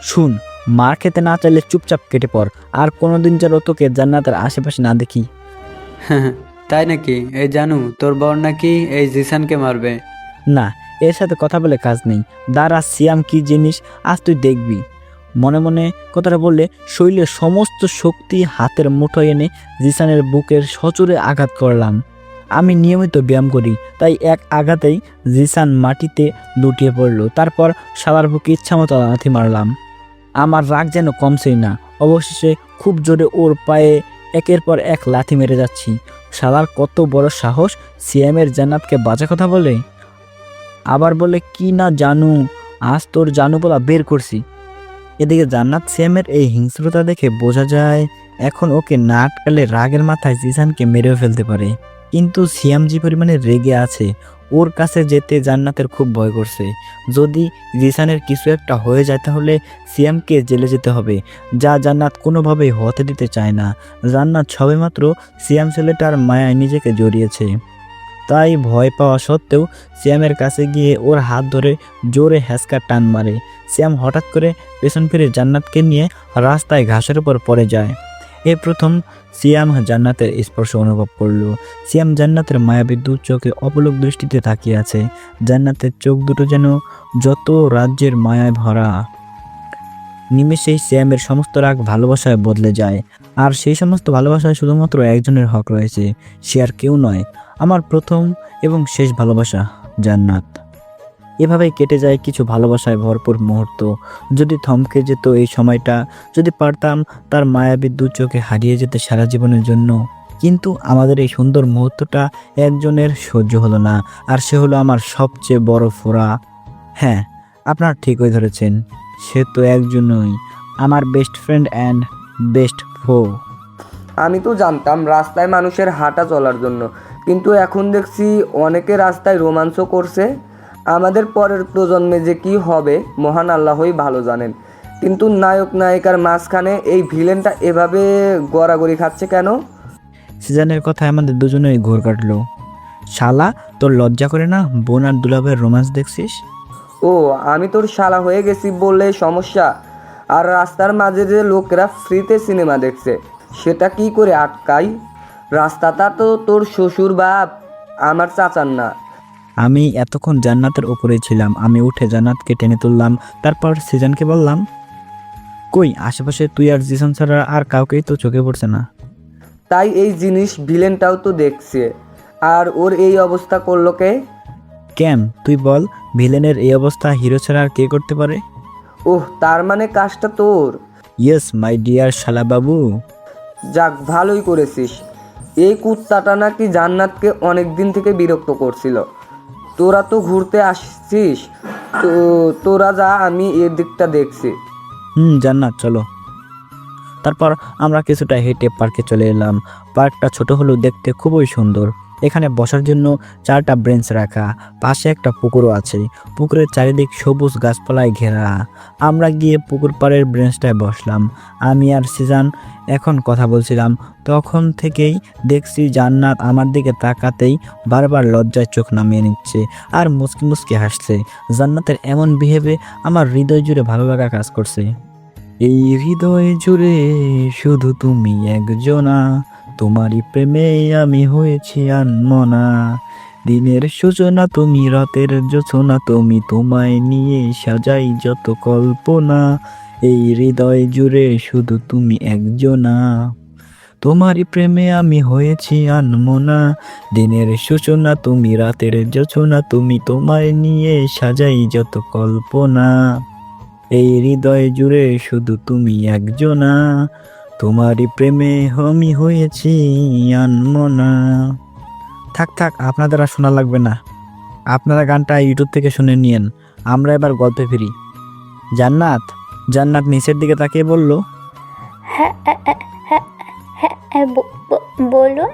শুন, মার খেতে না চাইলে চুপচাপ কেটে পড়, আর কোনোদিন যেন তোকে জান্নাতের আশেপাশে না দেখি। তাই নাকি? এই জানু, তোর বর নাকি এই জিসানকে মারবে? না, এর সাথে কথা বলে কাজ নেই। দাঁড়া, সিয়াম কি জিনিস আজ তুই দেখবি। মনে মনে কথাটা বললে শরীরের সমস্ত শক্তি হাতের মুঠোয় এনে জিসানের বুকের সচরে আঘাত করলাম। আমি নিয়মিত ব্যায়াম করি, তাই এক আঘাতেই জিসান মাটিতে লুটিয়ে পড়ল। তারপর শালার বুকে ইচ্ছামতো লাথি মারলাম। আমার রাগ যেন কমছেই না। অবশেষে খুব জোরে ওর পায়ে একের পর এক লাথি মেরে যাচ্ছি। শালার কত বড় সাহস, সিয়ামের জান্নাতকে বাজে কথা বলে। আবার বলে কি না জানু, আজ তোর জানু বলা বের করছি। এদিকে জান্নাত সিয়ামের এই হিংস্রতা দেখে বোঝা যায় এখন ওকে না আটকালে রাগের মাথায় জিসানকে মেরেও ফেলতে পারে। কিন্তু সিয়াম যে পরিমাণে রেগে আছে, ওর কাছে যেতে জান্নাতের খুব ভয় করছে। যদি জিসানের কিছু একটা হয়ে যায় তাহলে সিয়ামকে জেলে যেতে হবে, যা জান্নাত কোনোভাবেই হতে দিতে চায় না। জান্নাত সবেমাত্র সিয়াম ছেলেটার মায়ায় নিজেকে জড়িয়েছে। তাই ভয় পাওয়া সত্ত্বেও শ্যামের কাছে গিয়ে ওর হাত ধরে জোরে হ্যাঁচকা টান মারে। শ্যাম হঠাৎ করে পেছন ফিরে জান্নাতকে নিয়ে রাস্তায় ঘাসের উপর পড়ে যায়। এই প্রথম সিয়াম জান্নাতের স্পর্শ অনুভব করলো। সিয়াম জান্নাতের মায়াবী দু চোখে অপলক দৃষ্টিতে তাকিয়ে আছে। জান্নাতের চোখ দুটো যেন যত রাজ্যের মায়ায় ভরা। নিমেষেই সিয়ামের সমস্ত রাগ ভালোবাসায় বদলে যায়। আর সেই সমস্ত ভালোবাসায় শুধুমাত্র একজনের হক রয়েছে, সে আর কেউ নয়, আমার প্রথম এবং শেষ ভালোবাসা জান্নাত। এভাবেই কেটে যায় কিছু ভালোবাসায় ভরপুর মুহূর্ত। যদি থমকে যেত এই সময়টা, যদি পারতাম তার মায়াবী দু চোখে হারিয়ে যেতে সারা জীবনের জন্য, কিন্তু আমাদের এই সুন্দর মুহূর্তটা একজনের সহ্য হলো না, আর সে হলো আমার সবচেয়ে বড় ফোড়া। হ্যাঁ, আপনার ঠিকই ধরেছেন, সে তো একজনই, আমার বেস্ট ফ্রেন্ড অ্যান্ড বেস্ট ফো। আমি তো জানতাম রাস্তায় মানুষের হাঁটা চলার জন্য, কিন্তু এখন দেখছি অনেকে রাস্তায় রোমাঞ্চ করছে। আমাদের পরের প্রজন্মে যে কি হবে মহান আল্লাহই ভালো জানেন। কিন্তু নায়ক নায়িকার মাঝখানে এই ভিলেনটা এভাবে গড়াগড়ি খাচ্ছে কেন? সিজনের কথায় আমাদের দুজনেই ঘোর কাটলো। শালা, তোর লজ্জা করে না বোন আর দুলাভের রোমান্স দেখছিস? ও, আমি তোর শালা হয়ে গেছি বললে সমস্যা? আর রাস্তার মাঝে যে লোকেরা ফ্রিতে সিনেমা দেখছে, সেটা কি করে আটকাই? রাস্তাটা তো তোর শ্বশুর বাপ, আমার চাচার না। আমি এতক্ষণ জান্নাতের উপরেই ছিলাম। আমি উঠে জান্নাতকে টেনে তুললাম, তারপর সিজনকে বললাম, কই আশেপাশে তুই আর জিসন ছাড়া আর কাউকেই তো চোখে পড়ছে না। তাই এই জিনিস ভিলেনটাও তো দেখছে, আর ওর এই অবস্থা করলো কে? কেন তুই বল, ভিলেনের এই অবস্থা হিরো ছাড়া আর কে করতে পারে? ওহ, তার মানে কাজটা তোর। ইয়েস মাই ডিয়ার শালা বাবু। যাক, ভালোই করেছিস। এই কুত্তাটা নাকি জান্নাতকে অনেক দিন থেকে বিরক্ত করছিল। তোরা তো ঘুরতে আসছিস, তো তোরা যা, আমি এর দিকটা দেখছি। জান্নাত চলো। তারপর আমরা কিছুটা হেঁটে পার্কে চলে এলাম। পার্কটা ছোট হলেও দেখতে খুবই সুন্দর। এখানে বসার জন্য 4টা বেঞ্চ রাখা, পাশে একটা পুকুরও আছে। পুকুরের চারিদিক সবুজ গাছপালায় ঘেরা। আমরা গিয়ে পুকুর পাড়ের বেঞ্চটায় বসলাম। আমি আর সিজান এখন কথা বলছিলাম। তখন থেকেই দেখছি জান্নাত আমার দিকে তাকাতেই বারবার লজ্জায় চোখ নামিয়ে নিচ্ছে আর মুচকি মুচকি হাসছে। জান্নাতের এমন বিহেভে আমার হৃদয় জুড়ে ভালো লাগা কাজ করছে। এই হৃদয় জুড়ে শুধু তুমি একজনা, তোমারই প্রেমে আমি হয়েছি আনমনা। দিনের সূচনা তুমি, রাতের জোছনা তুমি, তোমায় নিয়ে সাজাই যত কল্পনা। এই হৃদয় জুড়ে শুধু তুমি একজনা, তোমারই প্রেমে আমি হয়েছি আনমনা। দিনের সূচনা তুমি, রাতের জোছনা তুমি, তোমায় নিয়ে সাজাই যত কল্পনা। এই হৃদয় জুড়ে শুধু তুমি একজনা, তোমারই প্রেমে আমি হয়েছি আনমনা। থাক থাক, আপনাদের আর শোনা লাগবে না। আপনারা গানটা ইউটিউব থেকে শুনে নিয়েন। আমরা এবার গল্পে ফিরি। জান্নাত জান্নাত নিচের দিকে তাকিয়ে বলল, হ্যাঁ হ্যাঁ হ্যাঁ বলুন।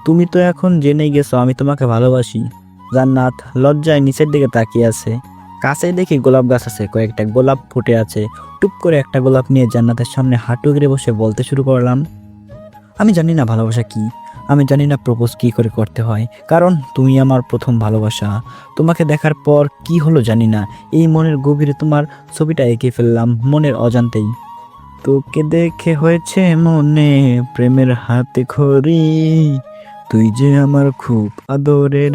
তুমি তো এখন জেনে গেছো আমি তোমাকে ভালোবাসি। জান্নাত লজ্জায় নিচের দিকে তাকিয়ে আছে। কাছে দেখি গোলাপ গাছ আছে, কয়েকটা গোলাপ ফুটে আছে। টুপ করে একটা গোলাপ নিয়ে জান্নাতের সামনে হাঁটু গেড়ে বসে বলতে শুরু করলাম, আমি জানি না ভালোবাসা কি, আমি জানি না প্রপোজ কি করে করতে হয়, কারণ তুমি আমার প্রথম ভালোবাসা। তোমাকে দেখার পর কি হলো জানি না, এই মনের গভীরে তোমার ছবিটা এঁকে ফেললাম মনের অজান্তেই। তোকে দেখে হয়েছে মনে প্রেমের হাতে খড়ি, তুই যে আমার খুব আদরের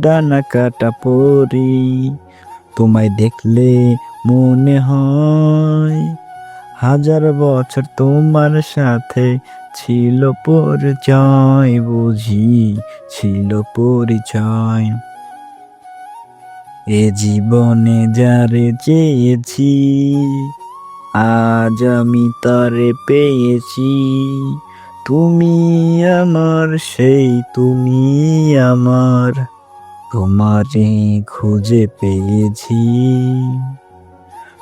ডানা কাটা পরি। তোমায় দেখলে মনে হয় 1000 বছর তোমার সাথে ছিল পরিচয়, বুঝি ছিল পরিচয়। এ জীবনে যারে চেয়েছি আজ আমি তারে পেয়েছি। তুমি আমার সেই, তুমি আমার, তোমারে খুঁজে পেয়েছি।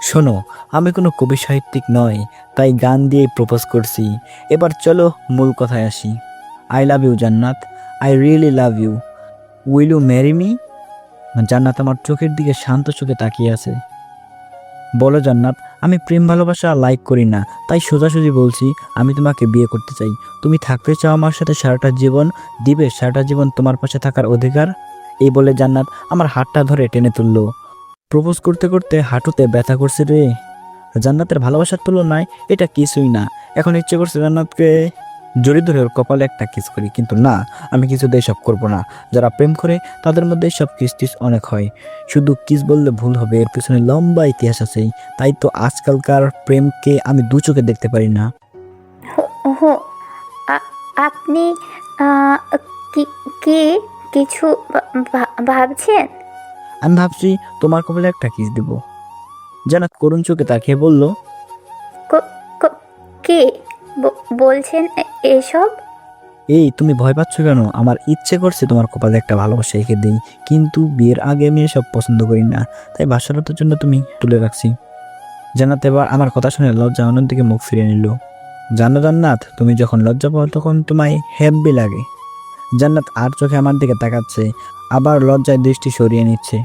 শোনো, আমি কোনো কবি সাহিত্যিক নয়, তাই গান দিয়ে প্রপোজ করছি। এবার চলো মূল কথায় আসি। I love you Jannat, I really love you, will you marry me? Jannat আমার চোখের দিকে শান্ত চোখে তাকিয়ে আছে। বলো জান্নাত, আমি প্রেম ভালোবাসা লাইক করি না, তাই সোজাসুজি বলছি আমি তোমাকে বিয়ে করতে চাই। তুমি থাকতে চাও আমার সাথে সারাটা জীবন? দিবে সারাটা জীবন তোমার পাশে থাকার অধিকার? এই বলে জান্নাত আমার হাতটা ধরে টেনে তুললো। প্রপোজ করতে করতে হাঁটুতে ব্যথা করছে রে। জান্নাতের ভালোবাসার তুলনায় এটা কিছুই না। এখন ইচ্ছে করছে জান্নাতকে জড়িয়ে ধরে ওর কপালে একটা কিস করি, কিন্তু না, আমি কিছুতে এসব করবো না। যারা প্রেম করে তাদের মধ্যে সব কিস টিস অনেক হয়, শুধু কিস বললে ভুল হবে, এর পিছনে লম্বা ইতিহাস আছে। তাই তো আজকালকার প্রেমকে আমি দু চোখে দেখতে পারি না। হো আপনি আহ, কি কি কিছু ভাবছেন? আমি ভাবছি তোমার কপালে একটা কিস দিব। জান্নাত করুণ চোখে তাকিয়ে বলল, কে বলছেন এসব? এই তুমি ভয় পাচ্ছ কেন? আমার ইচ্ছে করছে তোমার কপালে একটা ভালোবাসা এঁকে দিই, কিন্তু বিয়ের আগে আমি এসব পছন্দ করি না, তাই বাসরাতের জন্য তুমি তুলে রাখছি। জান্নাত এবার আমার কথা শুনে লজ্জা আনন্দ দিকে মুখ ফিরিয়ে নিল। জানো জান্নাত, তুমি যখন লজ্জা পাও তখন তোমায় হেব্বি লাগে। জান্নাত আর চোখে আমার দিকে তাকাচ্ছে, আবার লজ্জায় দৃষ্টি সরিয়ে নিচ্ছে।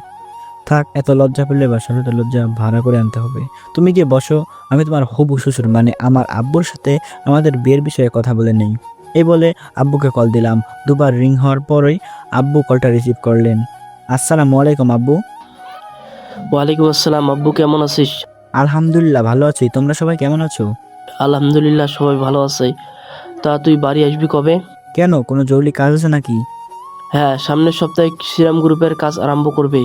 থাক, এত লজ্জা পেলে বাসরাতে লজ্জা ভাড়া করে আনতে হবে। তুমি গিয়ে বসো, আমি তোমার হবু শ্বশুর মানে আমার আব্বুর সাথে আমাদের বিয়ের বিষয়ে কথা বলে নেই। এই বলে আব্বুকে কল দিলাম। দুবার রিং হওয়ার পরই আব্বু কলটা রিসিভ করলেন। আসসালামু আলাইকুম আব্বু। ওয়ালাইকুম আসসালাম। আব্বু কেমন আছিস? আলহামদুলিল্লাহ ভালো আছি, তোমরা সবাই কেমন আছো? আলহামদুলিল্লাহ সবাই ভালো আছে। তা তুই বাড়ি আসবি কবে? কেন, কোনো জরুরি কাজ আছে নাকি? হ্যাঁ, সামনের সপ্তাহে শ্রীরাম গ্রুপের কাজ আরম্ভ করবে।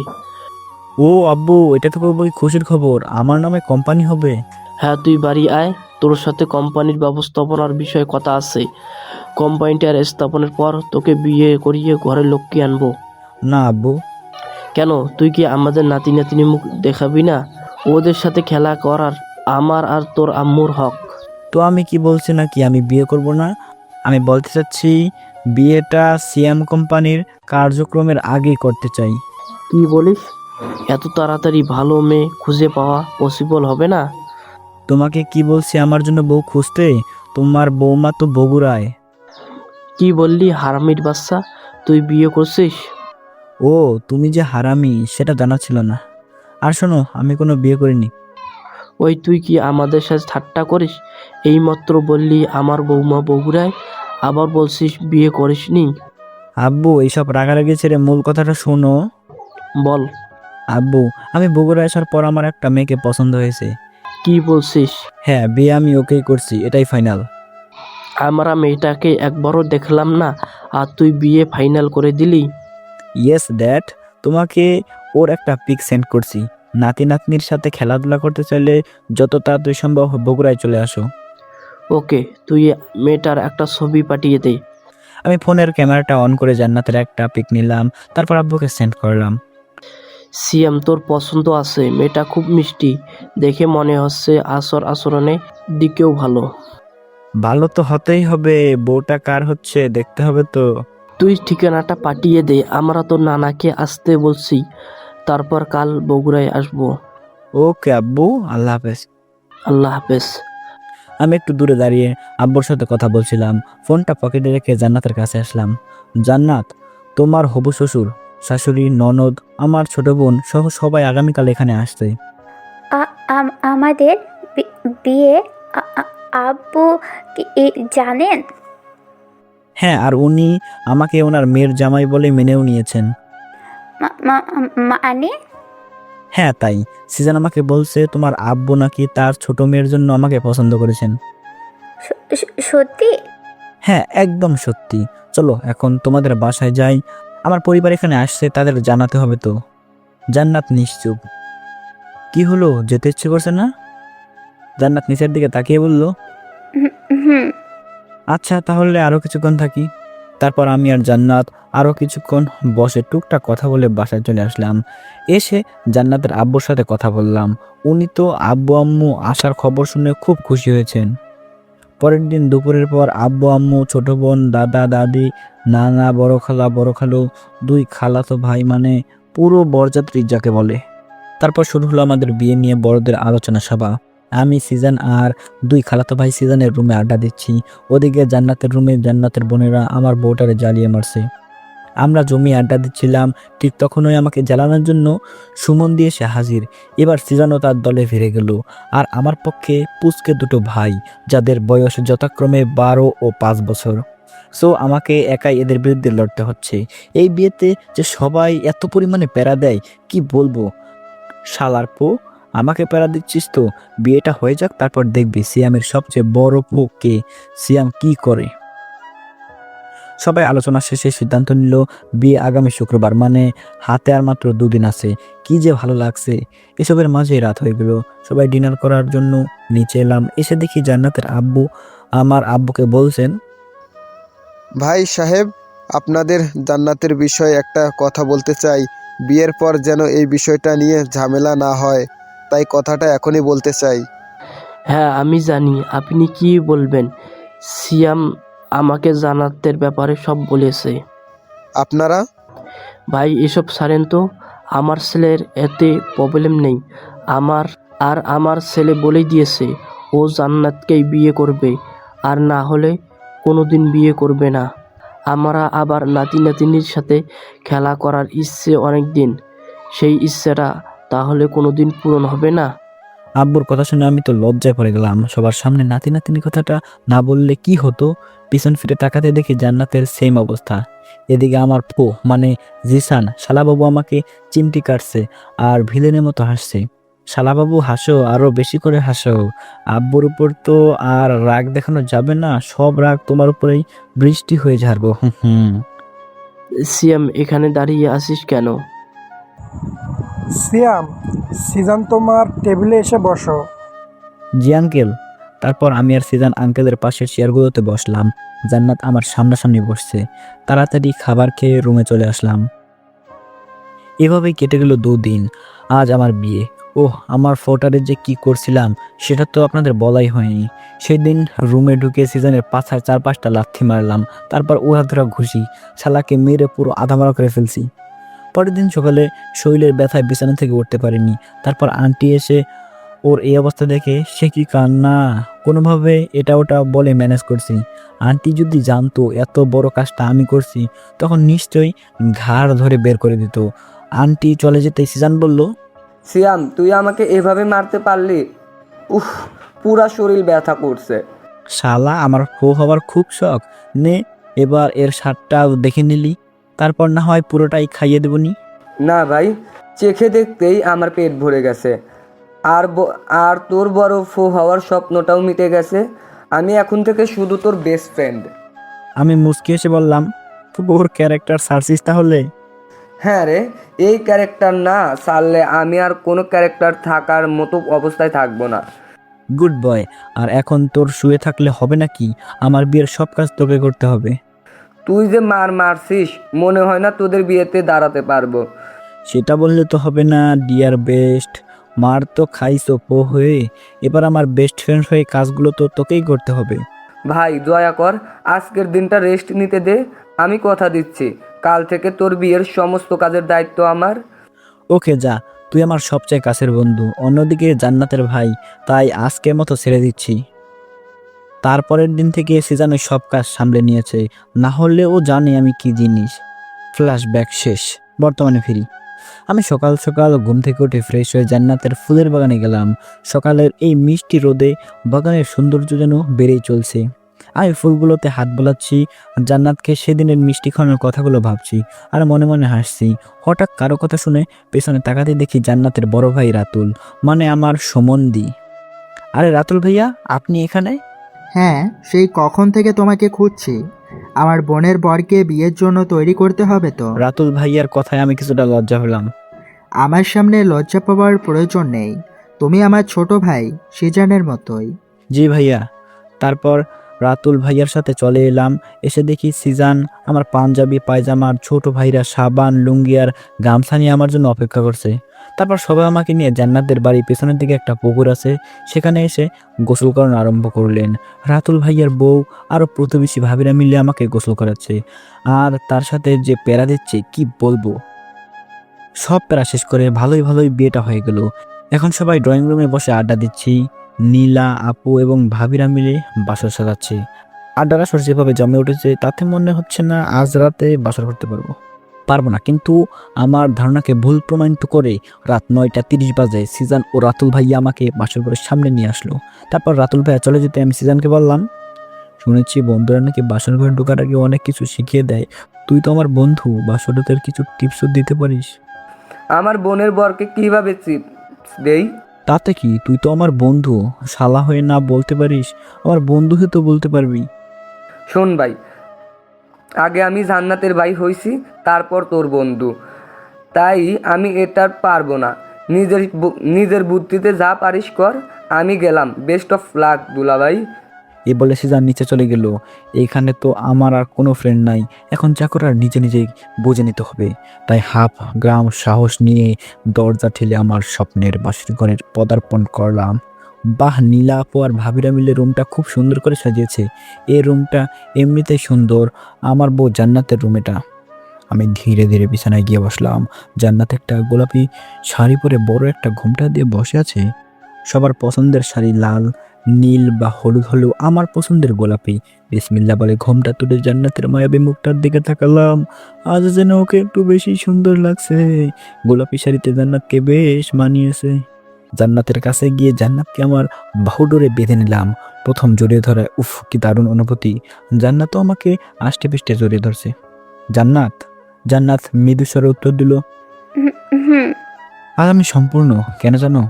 ও আব্বু, এটা তো খুবই খুশির খবর, আমার নামে কোম্পানি হবে। হ্যাঁ, তুই বাড়ি আয়, তোর সাথে কোম্পানির ব্যবস্থাপনার বিষয়ে কথা আছে। কোম্পানিটার স্থাপনের পর তোকে বিয়ে করিয়ে ঘরের লোককে আনবো। না আব্বু। কেন, তুই কি আমাদের নাতি নাতিনি মুখ দেখাবি না? ওদের সাথে খেলা করার আমার আর তোর আম্মুর হক। তো আমি কি বলছি নাকি আমি বিয়ে করব না? আমি বলতে চাচ্ছি বিয়েটা সিএম কোম্পানির কার্যক্রমের আগেই করতে চাই। কি বলিস? এত তাড়াতাড়ি ভালো মেয়ে খুঁজে পাওয়া পসিবল হবে না। তোমাকে কি বলছি আমার জন্য বউ খুঁজতে? তোমার বৌমা তো বগুড়ায়। কি বললি হারামির বাচ্চা? তুই বিয়ে করছিস? ও, তুমি যে হারামি সেটা জানা ছিল না। আর শোনো, আমি কোনো বিয়ে করিনি। ওই তুই কি আমাদের সাথে ঠাট্টা করিস? এইমাত্র বললি আমার বৌমা বগুড়ায়, আবার বলছিস বিয়ে করিসনি। আব্বু, এইসব রাগারাগি ছেড়ে মূল কথাটা শোনো। বল। আব্বু, আমি বগুড়া আসার পর আমার একটা মেয়েকে পছন্দ হয়েছে। কি বলছিস? হ্যাঁ, বিয়ে আমি ওকেই করছি, এটাই ফাইনাল। আমরা মেয়েটাকে একবারও দেখলাম না, আর তুই বিয়ে ফাইনাল করে দিলি? ইয়েস ড্যাড, তোমাকে ওর একটা পিক সেন্ড করছি। নাতি নাতনির সাথে খেলাধুলা করতে চাইলে যত তাড়াতাড়ি সম্ভব বগুড়ায় চলে আসো। ওকে, তুই মেয়েটার একটা ছবি পাঠিয়ে দে। আমি ফোনের ক্যামেরাটা অন করে জান্নাতের একটা পিক নিলাম, তারপর আব্বুকে সেন্ড করলাম। সিএম, তোর পছন্দ আছে, মেয়েটা খুব মিষ্টি, দেখে মনে হচ্ছে আচরণে দিকেও ভালো। ভালো তো হতেই হবে, বউটা কার হচ্ছে দেখতে হবে তো। তুই ঠিকানাটা পাঠিয়ে দে, আমরা তোর নানাকে আসতে বলছি, তারপর কাল বগুড়ায় আসবো। ওকে আব্বু, আল্লাহ হাফেজ। আল্লাহ হাফেজ। আমি একটু দূরে দাঁড়িয়ে আব্বুর সাথে কথা বলছিলাম, ফোনটা পকেটে রেখে জান্নাতের কাছে আসলাম। জান্নাত, তোমার হবু শ্বশুর, শাশুড়ি, ননদ, আমার ছোট বোন সহ সবাই আগামীকাল এখানে আসছে। আমাদের বিয়ে আব্বু কি জানেন? হ্যাঁ, আর উনি আমাকে ওনার মেয়ের জামাই বলে মেনেও নিয়েছেন। মানে? হ্যাঁ তাই, সিজান আমাকে বলছে তোমার আব্বু নাকি তার ছোট মেয়ের জন্য আমাকে পছন্দ করেছেন। সত্যি? হ্যাঁ, একদম সত্যি। চলো এখন তোমাদের বাসায় যাই, আমার পরিবার এখানে আসছে, তাদের জানাতে হবে তো। জান্নাত নিশ্চুপ। কি হলো, যেতে ইচ্ছে করছে না? জান্নাত নিচের দিকে তাকিয়ে বলল, হুম। আচ্ছা তাহলে আরো কিছুক্ষণ থাকি। তারপর আমি আর জান্নাত আরো কিছুক্ষণ বসে টুকটাক কথা বলে বাসায় চলে আসলাম। এসে জান্নাতের আব্বুর সাথে কথা বললাম। উনি তো আব্বু আম্মু আসার খবর শুনে খুব খুশি হয়েছেন। পরের দিন দুপুরের পর আব্বু আম্মু, ছোট বোন, দাদা দাদি, নানা, বড় খালা, বড় খালু, দুই খালাতো ভাই, মানে পুরো বরযাত্রী যাকে বলে। তারপর শুরু হলো আমাদের বিয়ে নিয়ে বড়দের আলোচনা সভা। আমি, সিজান আর দুই খালাতো ভাই সিজানের রুমে আড্ডা দিচ্ছি। ওদিকে জান্নাতের রুমে জান্নাতের বোনেরা আমার বউটারে জ্বালিয়ে মারছে। আমরা জমি আড্ডা দিচ্ছিলাম, ঠিক তখনই আমাকে জ্বালানোর জন্য সুমন দিয়ে সে হাজির। এবার সিজানও তার দলে ফিরে গেল। আর আমার পক্ষে পুচকে দুটো ভাই, যাদের বয়স যথাক্রমে 12 ও 5 বছর। সো আমাকে একাই এদের বিরুদ্ধে লড়তে হচ্ছে। এই বিয়েতে যে সবাই এত পরিমাণে প্যারা দেয় কি বলবো। শালার পো, আমাকে প্যারা দিচ্ছিস তো? বিয়েটা হয়ে যাক, তারপর দেখবি সিয়ামের সবচেয়ে বড় পো কে, সিয়াম কি করে। সবাই আলোচনা শেষে সিদ্ধান্ত নিল বিয়ে আগামী শুক্রবার, মানে হাতে আর মাত্র 2 দিন আছে। কি যে ভালো লাগছে। এসবের মাঝে রাত হয়ে গেল। সবাই ডিনার করার জন্য নিচে এলাম। এসে দেখি জান্নাতের আব্বু আমার আব্বুকে বলছেন, ভাই সাহেব, আপনাদের জান্নাতের বিষয়ে একটা কথা বলতে চাই। বিয়ের পর যেন এই বিষয়টা নিয়ে ঝামেলা না হয়, তাই কথাটা এখনই বলতে চাই। হ্যাঁ, আমি জানি আপনি কি বলবেন। সিয়াম আমাকে জান্নাতের ব্যাপারে সব বলেছে। আপনারা ভাই এসব ছাড়েন তো। আমার ছেলের এতে প্রবলেম নেই। আমার ছেলে বলেই দিয়েছে ও জান্নাতকেই বিয়ে করবে, আর না হলে কোনোদিন বিয়ে করবে না। আমরা আবার নাতি নাতিনির সাথে খেলা করার ইচ্ছে অনেক দিন। সেই ইচ্ছেটা তাহলে কোনোদিন পূরণ হবে না। আব্বুর কথা শুনে আমি তো লজ্জায় পড়ে গেলাম। সবার সামনে নাতি নাতিনি কথাটা না বললে কি হতো। পিছন ফিরে তাকাতে দেখি জান্নাতের সেম অবস্থা। এদিকে আমার পো মানে জিসান, শালাবাবু আমাকে চিমটি কাটছে আর ভিলেনের মতো হাসছে। শালাবাবু হাসো, আরো বেশি করে হাসো। আব্বুর উপর তো আর রাগ দেখানো যাবে না, সব রাগ তোমার উপরেই বৃষ্টি হয়ে ঝাড়বো। সিয়াম, এখানে দাঁড়িয়ে আছিস কেন? সিয়াম, সিজান তোমার টেবিলে এসে বসো। জি আঙ্কেল। তারপর আমি আর সিজান আঙ্কেলের পাশের চেয়ারগুলোতে বসলাম। জান্নাত আমার সামনাসামনি বসছে। তাড়াতাড়ি খাবার খেয়ে রুমে চলে আসলাম। এভাবেই কেটে গেল 2 দিন। আজ আমার বিয়ে। ওহ, আমার ফোটারে যে কি করছিলাম সেটা তো আপনাদের বলাই হয়নি। সেদিন রুমে ঢুকে সিজানের পাছায় 4-5টা লাথি মারলাম, তারপর উড়াধুরা ঘুষি, শালাকে মেরে পুরো আধামারা করে ফেলছি। পরের দিন সকালে শরীরের ব্যথায় বিছানা থেকে উঠতে পারিনি। তারপর আন্টি এসে ওর এই অবস্থা দেখে সে কি কান্না, কোনোভাবে এটা ওটা বলে ম্যানেজ করছি। আন্টি যদি জানতো এত বড় কাজটা আমি করছি, তখন নিশ্চয়ই ঘাড় ধরে বের করে দিত। আন্টি চলে যেতে সিজান বলল, সিয়াম, তুই আমাকে এভাবে মারতে পারলি? উফ, পুরা শরীর ব্যথা করছে। শালা আমার ফো হওয়ার খুব শখ, নে এবার এর স্বাদটা দেখে নিলি, তারপর না হয় পুরোটাই খাইয়ে দেবনি। না ভাই, চেখে দেখতেই আমার পেট ভরে গেছে। আর তোর বড় ফো হওয়ার স্বপ্নটাও মিটে গেছে। আমি এখন থেকে শুধু তোর বেস্ট ফ্রেন্ড। আমি মুচকি এসে বললাম, ওর ক্যারেক্টার সার্চিস তাহলে? হ্যাঁ রে, এই ক্যারেক্টার না সারলে আমি আর কোনো ক্যারেক্টার থাকার মতো অবস্থায় থাকবো না। Good boy. আর এখন তোর শুয়ে থাকলে হবে নাকি? আমার বিয়ের সব কাজ তোকে করতে হবে। তুই যে মারছিস, মনে হয় না তোদের বিয়েতে দাঁড়াতে পারবো। সেটা বললে তো হবে না ডিয়ার বেস্ট। মার তো খাইছো পো হয়ে, এবার আমার বেস্ট ফ্রেন্ড হয়ে কাজগুলো তো তোকেই করতে হবে। ভাই দয়া কর, আজকের দিনটা রেস্ট নিতে দে। আমি কথা দিচ্ছি, কাল থেকে তোর বিয়ের সমস্ত কাজের দায়িত্ব আমার। ওকে যা, তুই আমার সবচেয়ে কাছের বন্ধু, অন্যদিকে জান্নাতের ভাই, তাই আজকের মতো ছেড়ে দিচ্ছি। তারপরের দিন থেকে সিজানের সব কাজ সামলে নিয়েছে, না হলে ও জানে আমি কি জিনিস। ফ্ল্যাশব্যাক শেষ, বর্তমানে ফিরি। আমি সকাল সকাল ঘুম থেকে উঠে ফ্রেশ হয়ে জান্নাতের ফুলের বাগানে গেলাম। সকালের এই মিষ্টি রোদে বাগানের সৌন্দর্য যেন বেড়েই চলছে। আমি ফুলগুলোতে হাত বোলাচ্ছি, জান্নাতকে সেদিনের মিষ্টি খাওয়ানোর কথাগুলো ভাবছি আর মনে মনে হাসছি। হঠাৎ কারো কথা শুনে পেছনে তাকাতে দেখি জান্নাতের বড় ভাই রাতুল, মানে আমার সমন্দি। আরে রাতুল ভাইয়া, আপনি এখানে? হ্যাঁ, সেই কখন থেকে তোমাকে খুঁজছি। আমার বোনের বরকে বিয়ের জন্য তৈরি করতে হবে তো। রাতুল ভাইয়ার কথায় আমি কিছুটা লজ্জা হলাম। আমার সামনে লজ্জা পাওয়ার প্রয়োজন নেই। তুমি আমার ছোট ভাই সিজানের মতোই। জি ভাইয়া। তারপর রাতুল ভাইয়ার সাথে চলে এলাম। এসে দেখি সিজান, আমার পাঞ্জাবি পায়জামা আর ছোট ভাইরা সাবান লুঙ্গি আর গামছা নিয়ে আমার জন্য অপেক্ষা করছে। তারপর সবাই আমাকে নিয়ে জান্নাতের বাড়ির পেছনের দিকে একটা পুকুর আছে, সেখানে এসে গোসল করানো আরম্ভ করলেন। রাতুল ভাইয়ার বউ আরও প্রতিবেশী ভাবিরা মিলে আমাকে গোসল করাচ্ছে, আর তার সাথে যে প্যারা দিচ্ছে কি বলবো। সব প্যারা শেষ করে ভালোই বিয়েটা হয়ে গেল। এখন সবাই ড্রয়িং রুমে বসে আড্ডা দিচ্ছি। নীলা, আপু এবং ভাবিরা মিলে বাসর সাজাচ্ছে। আড্ডারা যেভাবে জমে উঠেছে তাতে মনে হচ্ছে না আজ রাতে বাসর করতে পারবো না। কিন্তু আমার ধারণাকে ভুল প্রমাণিত করে রাত 9:30 বাজে সিজান ও রাতুল ভাইয়া আমাকে বাসর ঘরের সামনে নিয়ে আসলো। তারপর রাতুল ভাইয়া চলে যেতে আমি সিজানকে বললাম, শুনেছি বন্ধুরা নাকি বাসর ঘরে ঢোকার আগে অনেক কিছু শিখিয়ে দেয়, তুই তো আমার বন্ধু, বাসরতের কিছু টিপসও দিতে পারিস। আমার বোনের বরকে কিভাবে টিপস দেই? তাতে কি, তুই তো আমার বন্ধু, শালা হয়ে না বলতে পারিস, আমার বন্ধুকে তো বলতে পারবি। শোন ভাই, আগে আমি জান্নাতের ভাই হইছি, তারপর তোর বন্ধু, তাই আমি এটা পারবো না। নিজের বুদ্ধিতে যা পারিস কর, আমি গেলাম। বেস্ট অফ লাক দুলাভাই। এই বলে সিজান নিচে চলে গেল। এইখানে তো আমার আর কোনো ফ্রেন্ড নাই, এখন যা করার নিজে নিজেই বুঝে নিতে হবে। তাই হাফ গ্রাম সাহস নিয়ে দরজা ঠেলে আমার স্বপ্নের বাসর ঘরের পদার্পণ করলাম। বাহ, নীলা আপু আর ভাবিরা মিলে রুমটা খুব সুন্দর করে সাজিয়েছে। এই রুমটা এমনিতেই সুন্দর, আমার বউ জান্নাতের রুম এটা। আমি ধীরে ধীরে বিছানায় গিয়ে বসলাম। জান্নাত একটা গোলাপি শাড়ি পরে বড় একটা ঘোমটা দিয়ে বসে আছে। সবার পছন্দের শাড়ি লাল, নীল বা হলুদ হলেও আমার পছন্দের গোলাপি। বিসমিল্লাহ বলে ঘোমটা তুলে জান্নাতের মায়াবী মুখটার দিকে তাকালাম। আজ যেন ওকে একটু বেশি সুন্দর লাগছে। গোলাপি শাড়িতে জান্নাতকে বেশ মানিয়েছে। জান্নাতের কাছে গিয়ে জান্নাতকে আমার বাহুডোরে বেঁধে নিলাম। প্রথম জড়িয়ে ধরায় উফ কি দারুণ অনুভূতি। জান্নাতও আমাকে আষ্টে পিষ্টে জড়িয়ে ধরছে। জান্নাত জান্নাত মৃদু স্বরে উত্তর দিল, হুম। আজ আমি সম্পূর্ণ। কেন জানো?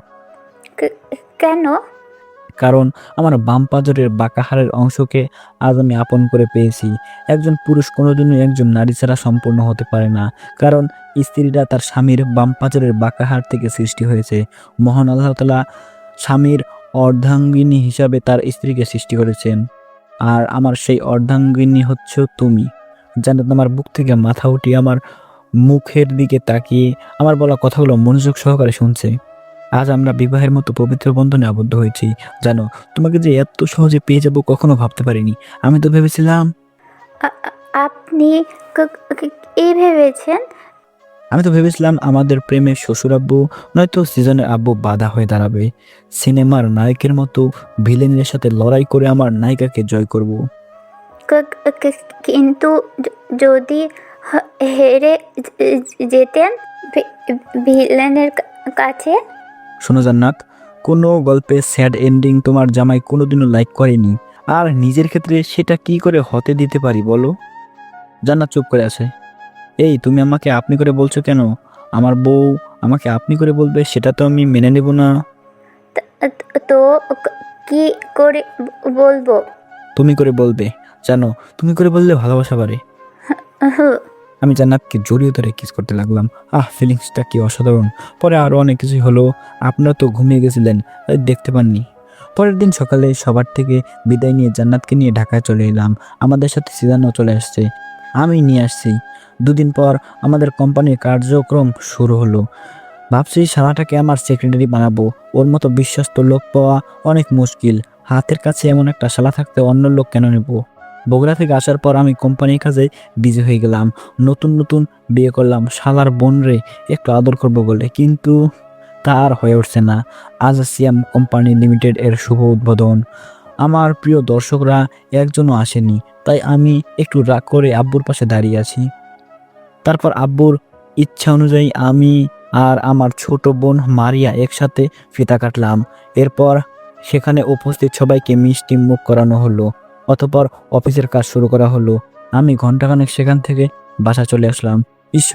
কেন? কারণ আমার বাম পাঁজরের বাঁকাহারের অংশকে আজ আমি আপন করে পেয়েছি। একজন পুরুষ কোনোদিনই একজন নারী ছাড়া সম্পূর্ণ হতে পারে না, কারণ স্ত্রীরা তার স্বামীর বাম পাঁজরের বাঁকাহার থেকে সৃষ্টি হয়েছে। মহান আল্লাহ তাআলা স্বামীর অর্ধাঙ্গিনী হিসাবে তার স্ত্রীকে সৃষ্টি করেছেন, আর আমার সেই অর্ধাঙ্গিনী হচ্ছে তুমি। জান্নাত আমার বুক থেকে মাথা উঠিয়ে আমার মুখের দিকে তাকিয়ে আমার বলা কথাগুলো মনোযোগ সহকারে শুনছে। আজ আমরা বিবাহের মতো পবিত্র বন্ধনে আবদ্ধ হয়েছি। জানো, তোমাকে যে এত সহজে পেয়ে যাব কখনো ভাবতে পারিনি। আমি তো ভেবেছিলাম আপনি এই ভেবেছেন? আমাদের প্রেমে শ্বশুর আব্বু নয়তো সিজনের আব্বু বাধা হয়ে দাঁড়াবে। সিনেমার নায়কের মতো ভিলেনের সাথে লড়াই করে আমার নায়িকাকে জয় করব। কিন্তু যদি হেরে যেতেন ভিলেনের কাছে? শোনো জান্নাত, কোনো গল্পে স্যাড এন্ডিং তোমার জামাই কোনোদিনও লাইক করেনি, আর নিজের ক্ষেত্রে সেটা কি করে হতে দিতে পারি বলো? জান্নাত চুপ করে আছে। এই, তুমি আমাকে আপনি করে বলছো কেন? আমার বউ আমাকে আপনি করে বলবে, সেটা তো আমি মেনে নেব না। তো কি করে বলবো? তুমি করে বলবে। জানো, তুমি করে বললে ভালোবাসা বাড়ে। আমি জান্নাতকে জড়িয়ে ধরে কিস করতে লাগলাম। ফিলিংসটা কি অসাধারণ। পরে আরও অনেক কিছুই হলো। আপনারা তো ঘুমিয়ে গেছিলেন, তাই দেখতে পাননি। পরের দিন সকালে সবার থেকে বিদায় নিয়ে জান্নাতকে নিয়ে ঢাকায় চলে এলাম। আমাদের সাথে সিজানও চলে আসছে, আমি নিয়ে আসছি। দুদিন পর আমাদের কোম্পানির কার্যক্রম শুরু হলো। ভাবছি শালাটাকে আমার সেক্রেটারি বানাবো। ওর মতো বিশ্বস্ত লোক পাওয়া অনেক মুশকিল। হাতের কাছে এমন একটা শালা থাকতে অন্য লোক কেন নেব? বগুড়া থেকে আসার পর আমি কোম্পানির কাজে বিজি হয়ে গেলাম। নতুন বিয়ে করলাম শালার বোন রে একটু আদর করবো বলে, কিন্তু তা আর হয়ে উঠছে না। আজ সিয়াম কোম্পানি লিমিটেড এর শুভ উদ্বোধন। আমার প্রিয় দর্শকরা একজনও আসেনি, তাই আমি একটু রাগ করে আব্বুর পাশে দাঁড়িয়ে আছি। তারপর আব্বুর ইচ্ছা অনুযায়ী আমি আর আমার ছোট বোন মারিয়া একসাথে ফিতা কাটলাম। এরপর সেখানে উপস্থিত সবাইকে মিষ্টি মুখ করানো হলো। অতঃপর অফিসের কাজ শুরু করা হলো। আমি ঘন্টাখানেক সেখান থেকে বাসা চলে আসলাম।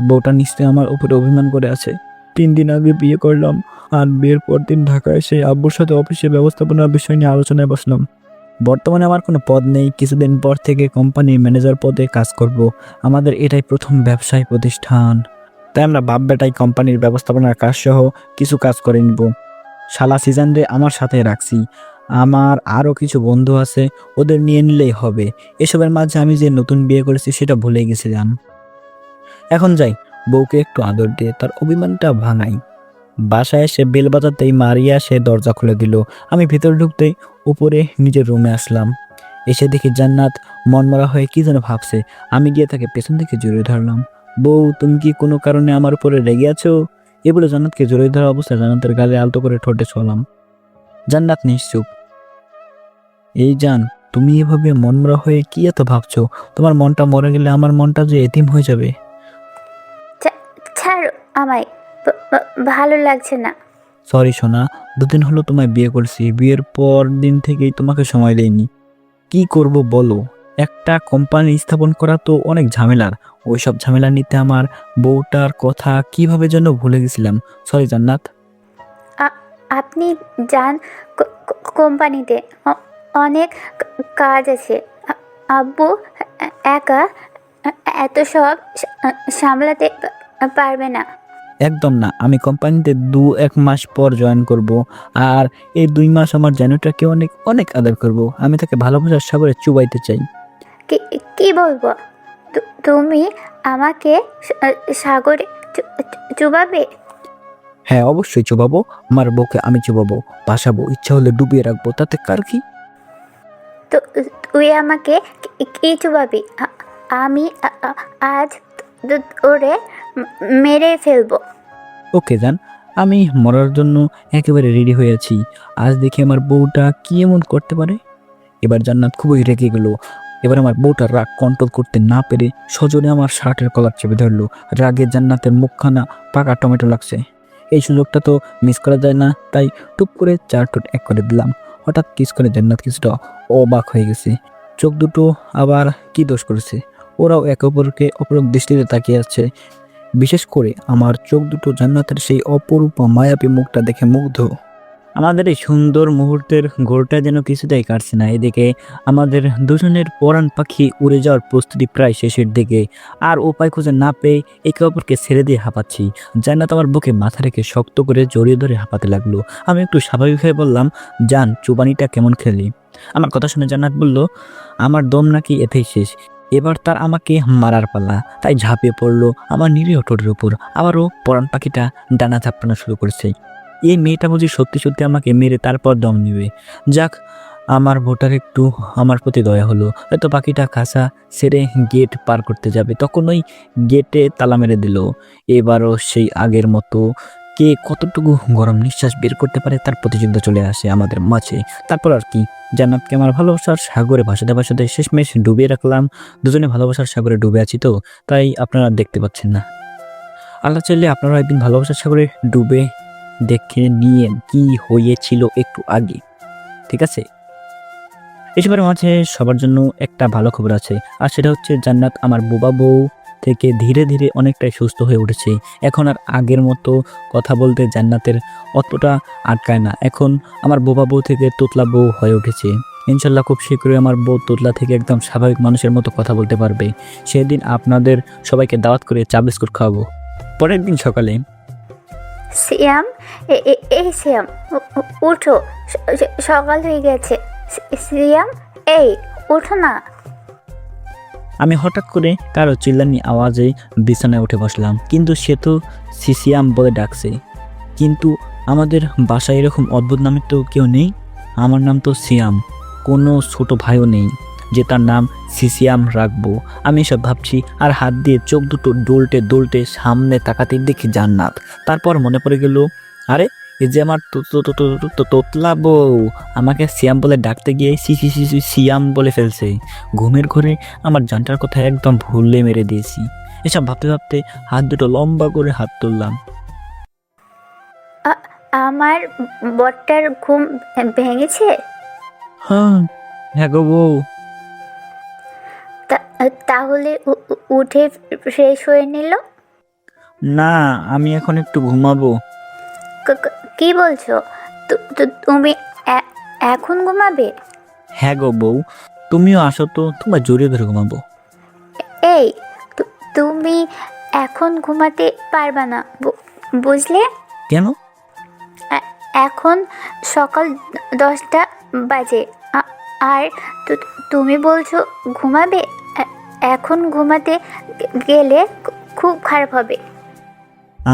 বউটা নিশ্চয়ই আমার উপরে অভিমান করে আছে। 3 দিন আগে বিয়ে করলাম, আর বিয়ের পর দিন ঢাকায় এসে আব্বুর সাথে অফিসে ব্যবস্থাপনার বিষয় নিয়ে আলোচনায় বসলাম। বর্তমানে আমার কোনো পদ নেই, কিছুদিন পর থেকে কোম্পানির ম্যানেজার পদে কাজ করব। আমাদের এটাই প্রথম ব্যবসায়ী প্রতিষ্ঠান, তাই আমরা বাপ বেটাই কোম্পানির ব্যবস্থাপনার কাজ সহ কিছু কাজ করে নিব। শালা সিজনরে আমার সাথে রাখছি। আমার আরও কিছু বন্ধু আছে, ওদের নিয়ে নিলেই হবে। এসবের মাঝে আমি যে নতুন বিয়ে করেছি সেটা ভুলে গেছিলাম। এখন যাই, বউকে একটু আদর দিয়ে তার অভিমানটা ভাঙাই। বাসায় এসে বেল বাজাতেই মারিয়া সে দরজা খুলে দিল। আমি ভিতরে ঢুকতেই উপরে নিজের রুমে আসলাম। এসে দেখি জান্নাত মনমরা হয়ে কি যেন ভাবছে। আমি গিয়ে তাকে পেছন থেকে জড়িয়ে ধরলাম। বউ, তুমি কি কোনো কারণে আমার উপরে রেগে আছো? এ বলে জান্নাতকে জড়িয়ে ধরা অবস্থায় জান্নাতের গালে আলতো করে ঠোঁটে ছোঁয়ালাম। জান্নাত নিশ্চুপ। এই জান, তুমি এভাবে মনমরা হয়ে কি এত ভাবছো? তোমার মনটা মরে গেলে আমার মনটা যে এতিম হয়ে যাবে। ছাড়ো আমায়, ভালো লাগছে না। সরি সোনা, দুদিন হলো তোমায় বিয়ে করছি, বিয়ের পর দিন থেকেই তোমাকে সময় দেইনি। কি করব বলো? একটা কোম্পানি স্থাপন করা তো অনেক ঝামেলার, ওইসব ঝামেলা নিতে আমার বউটার কথা কিভাবে যেন ভুলে গেছিলাম। সরি জান্নাত। আপনি যান কোম্পানিতে, অনেক কাজ আছে। আব্বু একা এত সব সামলাতে পারবে না। একদম না, আমি কোম্পানিতে 2-1 মাস পর জয়েন করব, আর এই 2 মাস আমার জেনারেটরকে অনেক অনেক আদর করব। আমি তাকে ভালোবাসার সাগরে চুবাইতে চাই। কি বলবো? তুমি আমাকে সাগরে চুবাবে? হ্যাঁ অবশ্যই চুবাবো, আমার বউকে আমি চুবাবো, ভাসাবো, ইচ্ছা হলে ডুবিয়ে রাখবো, তাতে কার কি? তো তুই আমাকে কি চুবাবি? আমি আজ ওরে মেরে ফেলবো। ওকে জান, আমি মরার জন্য একেবারে রেডি হয়ে আছি। আজ দেখি আমার বউটা কি এমন করতে পারে। এবার জান্নাত খুবই রেগে গেল। এবার আমার বউটার রাগ কন্ট্রোল করতে না পেরে সজোরে আমার শার্টের কলার চেপে ধরলো। রাগে জান্নাতের মুখখানা পাকা টমেটো লাগছে। এই সুযোগটা তো মিস করা যায় না, তাই টুপ করে 4 ঠোঁট এক করে দিলাম। হঠাৎ কিস করে জান্নাত কিছুটা অবাক হয়ে গেছে। চোখ দুটো আবার কি দোষ করেছে, ওরাও একে অপরকে অপরক দৃষ্টিতে তাকিয়ে আছে। বিশেষ করে আমার চোখ দুটো জান্নাতের সেই অপরূপ মায়াবী মুখটা দেখে মুগ্ধ। আমাদের এই সুন্দর মুহূর্তের ঘোরটা যেন কিছুতেই কাটছে না। এদিকে আমাদের দুজনের পরাণ পাখি উড়ে যাওয়ার প্রস্তুতি প্রায় শেষের দিকে, আর উপায় খুঁজে না পেয়ে একে অপরকে ছেড়ে দিয়ে হাঁপাচ্ছি। জান্নাত আমার বুকে মাথা রেখে শক্ত করে জড়িয়ে ধরে হাঁপাতে লাগলো। আমি একটু স্বাভাবিক হয়ে বললাম, জান চুবানিটা কেমন খেলি? আমার কথা শুনে জান্নাত বলল, আমার দম নাকি এতেই শেষ, এবার তার আমাকে মারার পালা। তাই ঝাঁপিয়ে পড়লো আমার নিরীহ ঠোঁটের উপর। আবারও পরাণ পাখিটা ডানা ঝাপটানো শুরু করেছে। এই মেয়েটা বুঝি সত্যি সত্যি আমাকে মেরে তারপর দম নেবে। যাক, আমার ভোটার একটু আমার প্রতি দয়া হলো। হয়তো পাখিটা খাঁচা ছেড়ে গেট পার করতে যাবে, তখন ওই গেটে তালা মেরে দিল। এবারও সেই আগের মতো কে কতটুকু গরম নিঃশ্বাস বের করতে পারে তার প্রতিযোগিতা চলে আসে আমাদের মাঝে। তারপর আর কি, জান্নাতকে আমার ভালোবাসার সাগরে ভাসাতে ভাসাতে শেষমেশ ডুবিয়ে রাখলাম। দুজনে ভালোবাসার সাগরে ডুবে আছি তো, তাই আপনারা দেখতে পাচ্ছেন না। আল্লাহ চাইলে আপনারা একদিন ভালোবাসার সাগরে ডুবে দেখে নিয়ে কি হয়েছিল একটু আগে, ঠিক আছে? এসবের মাঝে সবার জন্য একটা ভালো খবর আছে, আর সেটা হচ্ছে জান্নাত আমার বোবা বউ থেকে ধীরে ধীরে অনেকটাই সুস্থ হয়ে উঠেছে। এখন আর আগের মতো কথা বলতে জান্নাতের অতটা আটকায় না। এখন আমার বোবা বউ থেকে তোতলা বউ হয়ে উঠেছে। ইনশাল্লাহ খুব শীঘ্রই আমার বউ তোতলা থেকে একদম স্বাভাবিক মানুষের মতো কথা বলতে পারবে। সেদিন আপনাদের সবাইকে দাওয়াত করে চা বিস্কুট খাওয়াবো। পরের দিন সকালে, সিয়াম, এই সিয়াম উঠো, সকাল হয়ে গেছে। সিয়াম, এই উঠো না। আমি হঠাৎ করে কারো চিল্লানি আওয়াজে বিছানায় উঠে বসলাম, কিন্তু সে তো সিসিয়াম বলে ডাকছে। কিন্তু আমাদের বাসায় এরকম অদ্ভুত নামে তো কেউ নেই। আমার নাম তো সিয়াম, কোনো ছোট ভাইও নেই যে তার নাম সিসিয়াম রাখবো। আমি এসব ভাবছি আর হাত দিয়ে চোখ দুটো ডোলটে ডোলটে সামনে তাকাতে দেখি জান্নাত। তারপর মনে পড়ে গেল, আরে এই যে আমার তোতলা বউ আমাকে সিয়াম বলে ডাকতে গিয়ে সিয়াম বলে ফেলছে। ঘুমের ঘরে আমার জানটার কথা একদম ভুলে মেরে দিয়েছি। এসব ভাবতে ভাবতে হাত দুটো লম্বা করে হাত তুললাম। আমার বরটার ঘুম ভেঙেছে? হ্যাঁ গো বউ। তাহলে উঠে ফ্রেশ হয়ে নিল? না, আমি এখন একটু ঘুমাবো। কি বলছো? তুমি এখন ঘুমাবে? হ্যাঁ গো বউ, তুমিও আসো তো, তোমার জড়িয়ে ধরে ঘুমাবো। এই তুমি এখন ঘুমাতে পারবা না, বুঝলে? কেন? এখন সকাল 10টা বাজে, আর তুমি বলছো ঘুমাবে? এখন ঘুমাতে গেলে খুব খারাপ হবে।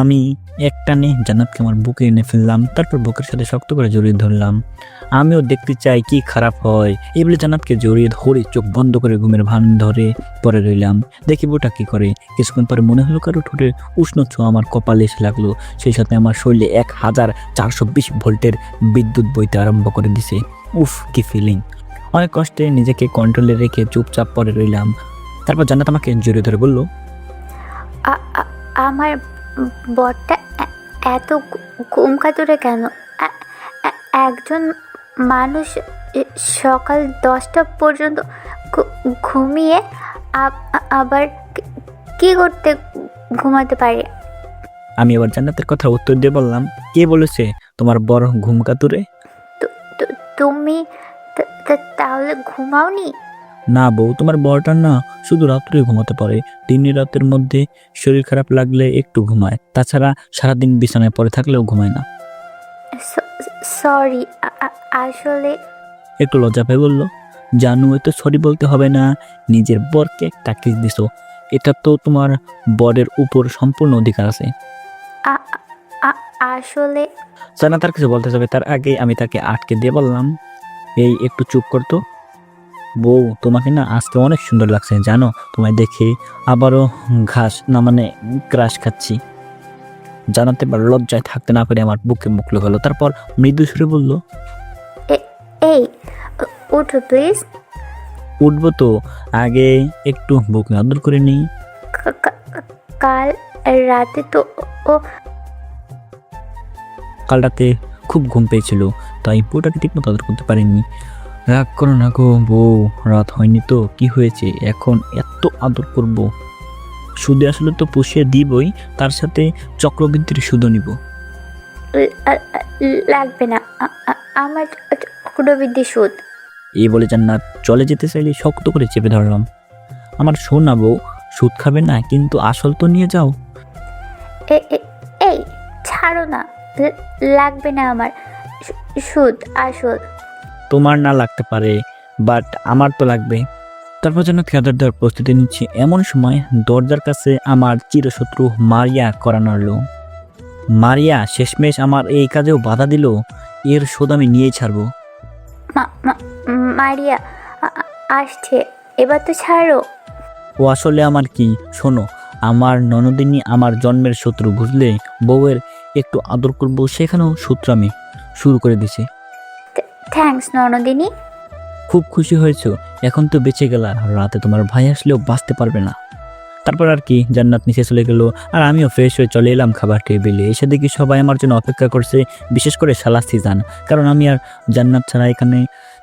আমি একটানে জান্নাতকে আমার বুকে এনে ফেললাম, তারপর বুকের সাথে শক্ত করে জড়িয়ে ধরলাম। আমিও দেখতে চাই কি খারাপ হয়। এই বলে জান্নাতকে জড়িয়ে ধরে চোখ বন্ধ করে ঘুমের ভান ধরে পরে রইলাম। দেখি বউটা কি করে। কিছুক্ষণ পরে মনে হলো কারো ঠোঁটের উষ্ণ ছোঁয়া আমার কপালে এসে লাগলো। সেই সাথে আমার শরীরে 1420 ভোল্টের বিদ্যুৎ বইতে আরম্ভ করে দিছে। উফ, কি ফিলিং! অনেক কষ্টে নিজেকে কন্ট্রোলে রেখে চুপচাপ পড়ে রইলাম। তারপর জান্নাত আমাকে জড়িয়ে ধরে বলল, আমার বরটা এত ঘুম কাতুরে কেন? একজন মানুষ সকাল 10টা পর্যন্ত ঘুমিয়ে আবার কি করতে ঘুমাতে পারে? আমি এবার জান্নাতের কথা উত্তর দিয়ে বললাম, কে বলেছে তোমার বড় ঘুম কাতুরে? তুমি তাহলে ঘুমাওনি? না বউ, তোমার বড়টা না শুধু রাত্রে ঘুমাতে পারে, দিনের রাতের মধ্যে শরীর খারাপ লাগলে একটু ঘুমায়, তাছাড়া সারাদিন বিছানায় পড়ে থাকলেও ঘুমায় না। সরি, আসলে একটু লজ্জা পেয়ে বলল, জানু এত সরি বলতে হবে না, নিজের বরকে একটা কিস দিছো, এটা তো তোমার বরের উপর সম্পূর্ণ অধিকার আছে। আসলে জান্নাত তার কিছু বলতে যাবে তার আগে আমি তাকে আটকে দিয়ে বললাম, এই একটু চুপ করতো। বউ, তোমাকে না আজকে অনেক সুন্দর লাগছে জানো, তোমায় দেখে আবারও ক্রাশ খাচ্ছি। জানাতে এবার লজ্জায় থাকতে না পেরে আমার বুকে মুখ লাগালো, তারপর মৃদু সুরে বলল, এই উঠো প্লিজ। উঠবো তো, আগে একটু বুকে আদর করে নিই। কাল রাতে তো কাল রাতে খুব ঘুম পেয়েছিল, তাই বউটাকে ঠিক মতো আদর করতে পারিনি। রাগ করো না গো বউ, রাত হয়নি তো, কি হয়েছে এখন এত আদর করব? সুদে আসলে তো পুষিয়ে দিবই, তার সাথে চক্রবৃদ্ধির সুদও নিব। লাগবে না, আমার চক্রবৃদ্ধি সুদ। এই বলে জান্নাত চলে যেতে চাইলে শক্ত করে চেপে ধরলাম। আমার শোনা বউ, সুদ খাবে না কিন্তু আসল তো নিয়ে যাও। এই ছাড়ো না, লাগবে না আমার সুদ আসল। তোমার না লাগতে পারে, বাট আমার তো লাগবে। তারপর যেন খেয়াদার দেওয়ার প্রস্তুতি নিচ্ছি, এমন সময় দরজার কাছে আমার চিরশত্রু মারিয়া করা নাড়ল। মারিয়া শেষমেশ আমার এই কাজেও বাধা দিল, এর শোধ আমি নিয়েই ছাড়বো। মারিয়া আসছে, এবার তো ছাড়ো। ও আসলে আমার কি, শোনো, আমার ননদিনী আমার জন্মের শত্রু, বুঝলে? বউয়ের একটু আদর করবো, সেখানেও শত্রুমি শুরু করে দিছে। থ্যাঙ্কস ননদিনী। খুব খুশি হয়েছো, এখন তো বেঁচে গেলা, রাতে তোমার ভাই আসলেও বাঁচতে পারবে না। তারপর আর কি, জান্নাত নিচে চলে গেল আর আমিও ফ্রেশ হয়ে চলে এলাম খাবার টেবিলে। এসে দেখি সবাই আমার জন্য অপেক্ষা করছে, বিশেষ করে শালা সিজান, কারণ আমি আর জান্নাত ছাড়া এখানে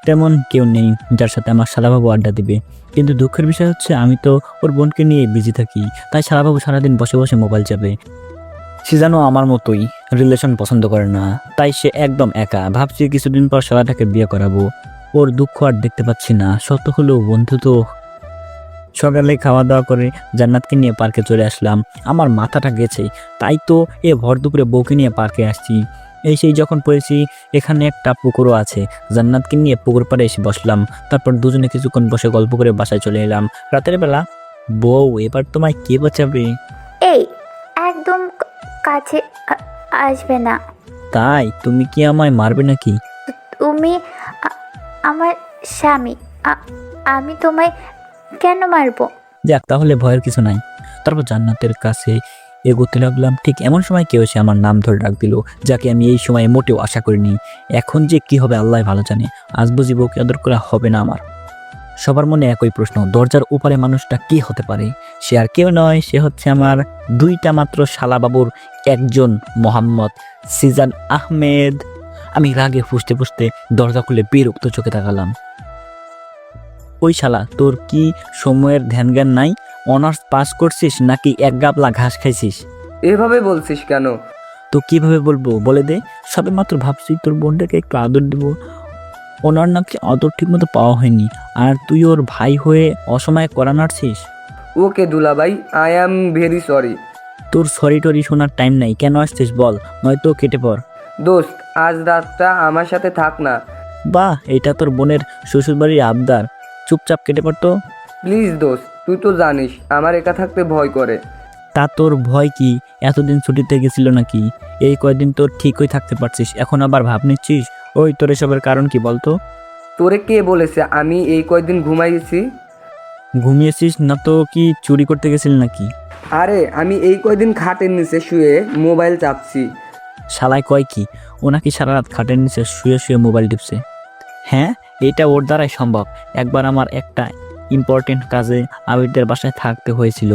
তেমন কেউ নেই যার সাথে আমার শালাবাবু আড্ডা দিবে। কিন্তু দুঃখের বিষয় হচ্ছে আমি তো ওর বোনকে নিয়ে বিজি থাকি, তাই শালাবাবু সারাদিন বসে বসে মোবাইল চাপে। সিজানও আমার মতোই রিলেশন পছন্দ করে না, তাই সে একদম একা। ভাবছি কিছুদিন পর শালাটাকে বিয়ে করাবো, ওর দুঃখ আর দেখতে পাচ্ছি না। সত্য হলেও বন্ধু তো। সকালে খাওয়া দাওয়া করে জান্নাতকে নিয়ে পার্কে চলে আসলাম। আমার মাথাটা গেছে, তাই তো ভর দুপুরে বউকে নিয়ে পার্কে আসছি। এই সেই যখন পড়েছি এখানে একটা পুকুরও আছে, জান্নাতকে নিয়ে পুকুর পাড়ে এসে বসলাম। তারপর দুজনে কিছুক্ষণ বসে গল্প করে বাসায় চলে এলাম। রাতের বেলা, বউ এবার তোমায় কে বাঁচাবে? এই একদম কাছে আসবে না। তাই তুমি কি আমায় মারবে নাকি? তুমি আমার স্বামী, আমি তোমায় কেন মারবো? যাক, তাহলে ভয়ের কিছু নাই। তারপর জান্নাতের কাছে এগোতে লাগলাম, ঠিক এমন সময় কেউ এসে আমার নাম ধরে ডাক দিল, যাকে আমি এই সময় মোটেও আশা করিনি। এখন যে কি হবে আল্লাহ ভালো জানে, আজ বুঝি বউকে আদর করা হবে না আমার। সবার মনে একই প্রশ্ন, দরজার উপরে মানুষটা কি হতে পারে? সে আর কেউ নয়, সে হচ্ছে আমার দুইটা মাত্র শালাবাবুর একজন, মোহাম্মদ সিজান আহমেদ। আমি রাগে ফুসতে ফুসতে দরজা খুলে বিরক্ত চোখে তাকালাম। ওই শালা, তোর কি সময়ের ধ্যান জ্ঞান নাই? অনার্স পাস করছিস নাকি এক গাবলা ঘাস খাইছিস? এভাবে বলছিস কেন? তো কিভাবে বলবো বলে দে। সবে মাত্র ভাবছি তোর বোনটাকে একটু আদর দেবো, ওনার নাকি আদর ঠিক মতো পাওয়া হয়নি, আর তুই ওর ভাই হয়ে অসময়ে করা নাড়ছিস। ওকে দুলাভাই, আই অ্যাম ভেরি সরি। তোর সরি টরি শোনার টাইম নাই, কেন আসছিস বল, নয়তো কেটে পড়। দোস্ত, আজ রাতটা আমার সাথে থাক না। বাহ, এটা তোর বোনের শ্বশুরবাড়ির আবদার, চুপচাপ কেটে পড়তো। প্লিজ দোস্ত, তুই তো জানিস আমার একা থাকতে ভয় করে। তা তোর ভয় কি? এতদিন ছুটিতে গেছিল নাকি? এই কয়দিন তোর ঠিকই থাকতে পারছিস, এখন আবার ভাব নিচ্ছিস? ওই তোর এসবের কারণ কি বলতো? তোরে কে বলেছে আমি এই কয়দিন ঘুমাইছি? ঘুমিয়েছিস না তো কি চুরি করতে গেছিলি নাকি? আরে আমি এই কয়দিন খাটের নিচে শুয়ে মোবাইল চাপছি। শালায় কয় কি, ও নাকি সারা রাত খাটের নিচে শুয়ে শুয়ে মোবাইল টিপছে? হ্যাঁ, এটা ওর দ্বারাই সম্ভব। একবার আমার একটা ইম্পর্টেন্ট কাজে আবিরদের বাসায় থাকতে হয়েছিল,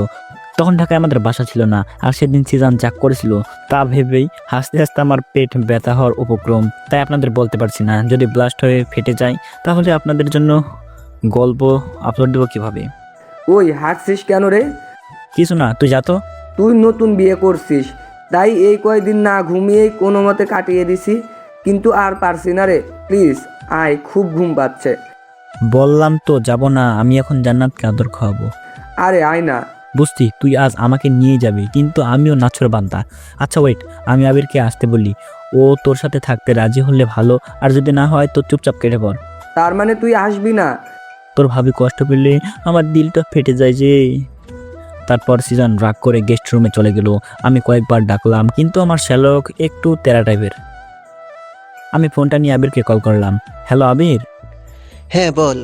তখন ঢাকায় আমাদের বাসা ছিল না, আর সেদিন সিজান যা করেছিল তা ভেবেই হাসতে হাসতে আমার পেট ব্যথা হওয়ার উপক্রম। তাই আপনাদের বলতে পারছি না, যদি ব্লাস্ট হয়ে ফেটে যায় তাহলে আপনাদের জন্য গল্প আপলোড দেবো কিভাবে। ওই হাঁটছিস কেন রে? কিছু না, তুই যা তো। তুই নতুন বিয়ে করছিস, তাই এই কয়দিন না ঘুমিয়েই কোনো মতে কাটিয়ে দিছি, কিন্তু আর পারছি না রে। প্লিজ আয়, খুব ঘুম পাচ্ছে। বললাম তো যাব না, আমি এখন জান্নাতকে আদর খাওয়াবো। আরে আয় না। বুঝতি, তুই আজ আমাকে নিয়ে যাবি, কিন্তু আমিও নাছর বান্দা। আচ্ছা ওয়েট, আমি আবিরকে আসতে বলি, ও তোর সাথে থাকতে রাজি হলে ভালো, আর যদি না হয় তো চুপচাপ কেটে পড়। তার মানে তুই আসবি না? তোর ভাবি কষ্ট পেলে আমার দিলটা ফেটে যায় যে। তারপর সিজন রাগ করে গেস্ট রুমে চলে গেল। আমি কয়েকবার ডাকলাম, কিন্তু আমার শ্যালক একটু তেরা টাইপের। আমি ফোনটা নিয়ে আবিরকে কল করলাম। হ্যালো আবির। হ্যাঁ বল।